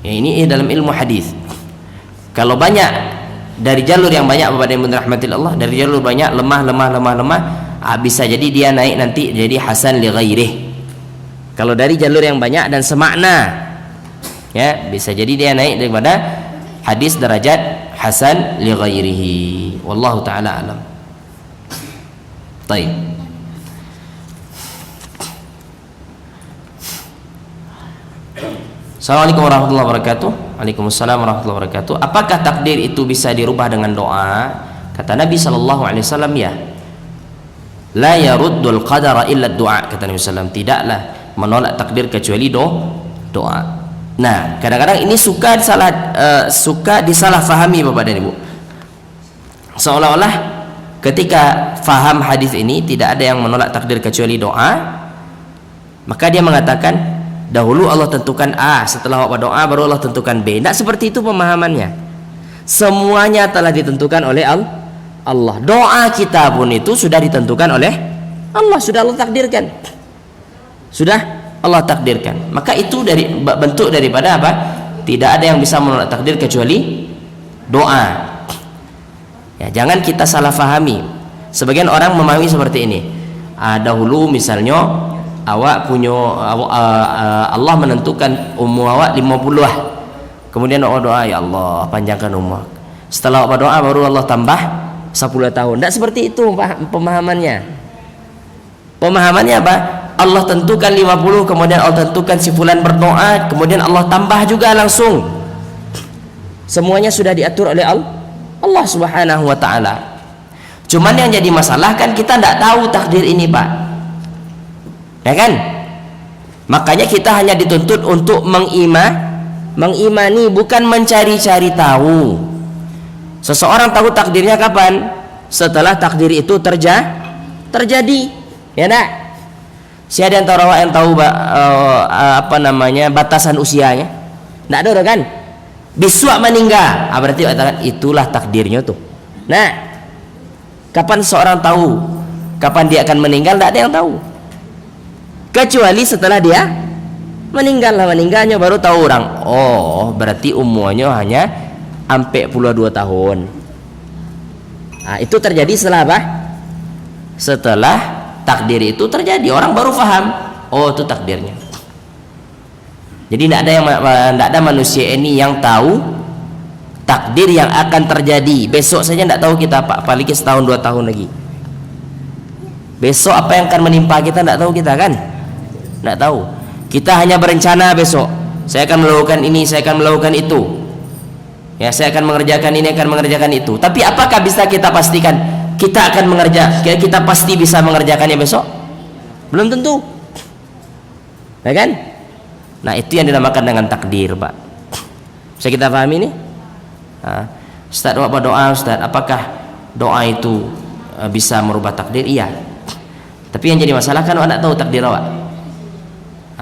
Ya, ini dalam ilmu hadis. Kalau banyak dari jalur yang banyak, Bapak yang dirahmati Allah, dari jalur banyak lemah, bisa jadi dia naik nanti jadi hasan li ghairih. Kalau dari jalur yang banyak dan semakna, ya, bisa jadi dia naik daripada hadis derajat hasan li ghairihi. Wallahu taala alam. Baik. Assalamualaikum warahmatullahi wabarakatuh. Waalaikumsalam warahmatullahi wabarakatuh. Apakah takdir itu bisa dirubah dengan doa? Kata Nabi sallallahu alaihi wasallam, ya. La yaruddul qadara illa doa. Kata Nabi sallallahu, tidaklah menolak takdir kecuali doa. Nah, kadang-kadang ini suka disalahfahami Bapak dan Ibu. Seolah-olah ketika faham hadis ini tidak ada yang menolak takdir kecuali doa, maka dia mengatakan dahulu Allah tentukan A, setelah doa baru Allah tentukan B. Tidak seperti itu pemahamannya. Semuanya telah ditentukan oleh Allah. Doa kita pun itu sudah ditentukan oleh Allah, sudah Allah takdirkan. Sudah Allah takdirkan. Maka itu dari bentuk daripada apa? Tidak ada yang bisa menolak takdir kecuali doa. Ya, jangan kita salah fahami. Sebagian orang memahami seperti ini. Dahulu misalnya awak punya Allah menentukan umur awak 50 lah. Kemudian awak doa, ya Allah panjangkan umur. Setelah awak doa baru Allah tambah 10 tahun. Tidak seperti itu pemahamannya. Pemahamannya apa? Allah tentukan 50, kemudian Allah tentukan si fulan berdoa, kemudian Allah tambah juga langsung. Semuanya sudah diatur oleh Allah Subhanahu wa taala. Cuman yang jadi masalah kan kita tidak tahu takdir ini, Pak. Ya kan? Makanya kita hanya dituntut untuk mengimani, bukan mencari-cari tahu. Seseorang tahu takdirnya kapan? Setelah takdir itu terjadi. Ya nak? Siapa di antara yang tahu batasan usianya? Tidak ada orang kan? Besok meninggal. Berarti katakan itulah takdirnya tuh. Nah, kapan seorang tahu kapan dia akan meninggal? Tidak ada yang tahu. Kecuali setelah dia meninggalnya baru tahu orang. Oh, berarti umurnya hanya sampai 42 tahun. Nah, itu terjadi setelah apa? Setelah takdir itu terjadi, orang baru paham. Oh, itu takdirnya. Jadi tidak ada manusia ini yang tahu takdir yang akan terjadi. Besok saja tidak tahu kita, Pak. Apalagi setahun 2 tahun lagi. Besok apa yang akan menimpa kita tidak tahu kita kan? Tidak tahu. Kita hanya berencana besok. Saya akan melakukan ini, saya akan melakukan itu. Ya, saya akan mengerjakan ini, akan mengerjakan itu. Tapi apakah bisa kita pastikan kita akan kita pasti bisa mengerjakannya besok? Belum tentu. Ya kan? Nah, itu yang dinamakan dengan takdir, Pak. Bisa kita pahami ini? Ustaz, apa doa Ustaz? Apakah doa itu bisa merubah takdir? Iya. Tapi yang jadi masalah kan awak tak tahu takdir awak.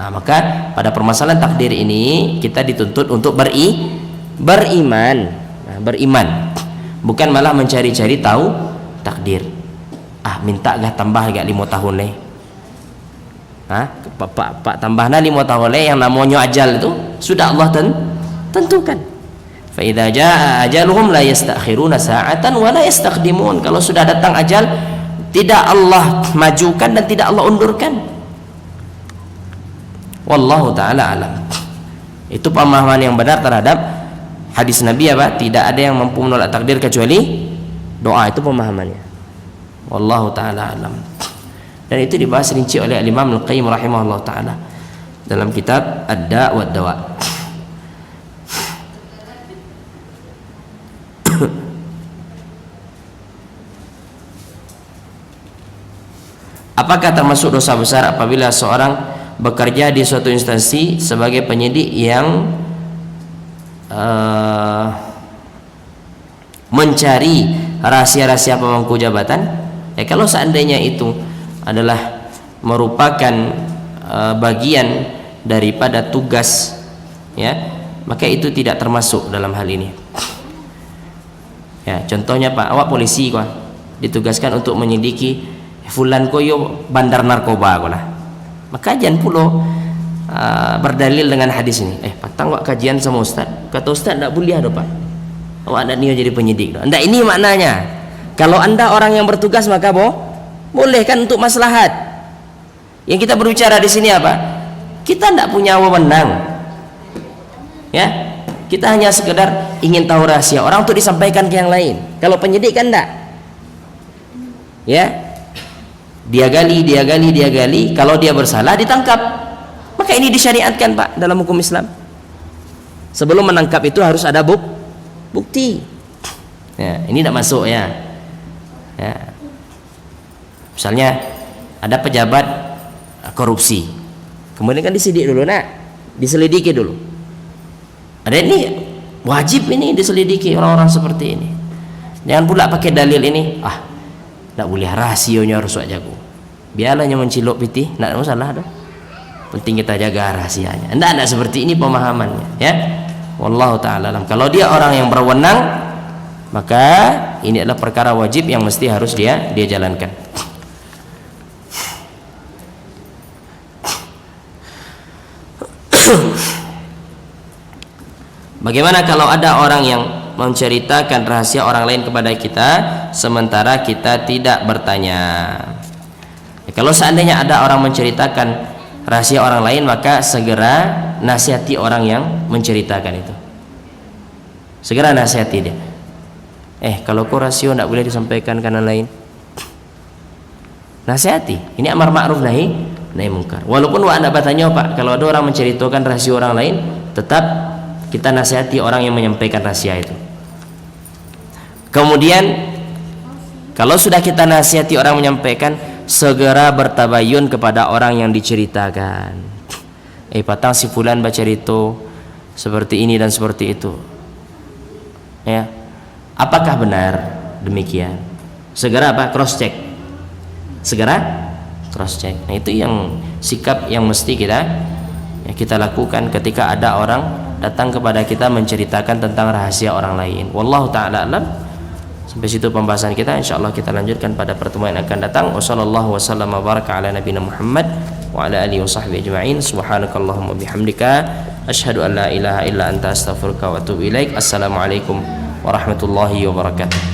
Maka pada permasalahan takdir ini kita dituntut untuk beriman, bukan malah mencari-cari tahu takdir. Minta gak tambah gak 5 tahun nih. Pak tambahna 5 tahun nih, yang namanya ajal itu sudah Allah tentukan. Fa idza jaa ajaluhum la yastakhiruna sa'atan wa la yastaqdimun. Kalau sudah datang ajal, tidak Allah majukan dan tidak Allah undurkan. Wallahu ta'ala alam. Itu pemahaman yang benar terhadap hadis Nabi apa? Tidak ada yang mampu menolak takdir kecuali doa. Itu pemahamannya. Wallahu ta'ala alam. Dan itu dibahas rinci oleh Imam Al-Qayyim rahimahullah ta'ala dalam kitab Ad-Da' wa Dawa. Apakah termasuk dosa besar apabila seorang bekerja di suatu instansi sebagai penyidik yang mencari rahasia-rahasia pemangku jabatan? Kalau seandainya itu adalah merupakan bagian daripada tugas, ya, maka itu tidak termasuk dalam hal ini. Ya, contohnya Pak, awak polisi kok ditugaskan untuk menyelidiki fulan koyo bandar narkoba kok lah. Maka jangan pula berdalil dengan hadis ini. Patang awak kajian sama ustaz. Kata ustaz tak boleh ada Pak. Awak ada niat jadi penyidik. Anda ini maknanya. Kalau anda orang yang bertugas maka boleh kan untuk maslahat. Yang kita berbicara di sini apa? Kita tidak punya wewenang. Ya, kita hanya sekedar ingin tahu rahasia orang untuk disampaikan ke yang lain. Kalau penyidik kan tidak. Ya. Dia gali, kalau dia bersalah ditangkap. Maka ini disyariatkan Pak dalam hukum Islam. Sebelum menangkap itu harus ada bukti. Ya, ini tidak masuk ya. Misalnya ada pejabat korupsi, kemudian kan disidik dulu, diselidiki dulu. Ada ini wajib ini diselidiki orang-orang seperti ini. Jangan pula pakai dalil ini, tidak boleh, rahasionya harus jago. Biarlah mencilok pitih, tidak masalah dah. Penting kita jaga rahasianya. Tidak seperti ini pemahamannya, ya. Wallahu ta'ala alam. Kalau dia orang yang berwenang, maka ini adalah perkara wajib yang mesti harus dia jalankan. Bagaimana kalau ada orang yang menceritakan rahasia orang lain kepada kita sementara kita tidak bertanya? Kalau seandainya ada orang menceritakan rahasia orang lain, maka segera nasihati orang yang menceritakan itu. Segera nasihati dia. Kalau kau rahasia tidak boleh disampaikan karena lain. Nasihati. Ini amar ma'ruf nahi mungkar. Walaupun anda bertanya, Pak, kalau ada orang menceritakan rahasia orang lain, tetap kita nasihati orang yang menyampaikan rahasia itu. Kemudian kalau sudah kita nasihati orang menyampaikan, segera bertabayun kepada orang yang diceritakan. Patang si fulan baca cerita seperti ini dan seperti itu. Ya. Apakah benar demikian? Segera cross check. Segera cross check. Nah, itu yang sikap yang mesti kita lakukan ketika ada orang datang kepada kita menceritakan tentang rahasia orang lain. Wallahu ta'ala alam. Sampai situ pembahasan kita. Insyaallah kita lanjutkan pada pertemuan yang akan datang. Wassallallahu wasallam wa baraka ala nabiyina Muhammad wa ala alihi wasahbihi ajma'in. Subhanakallahumma bihamdika asyhadu an la ilaha illa anta astaghfiruka wa atubu ilaik. Assalamualaikum warahmatullahi wabarakatuh.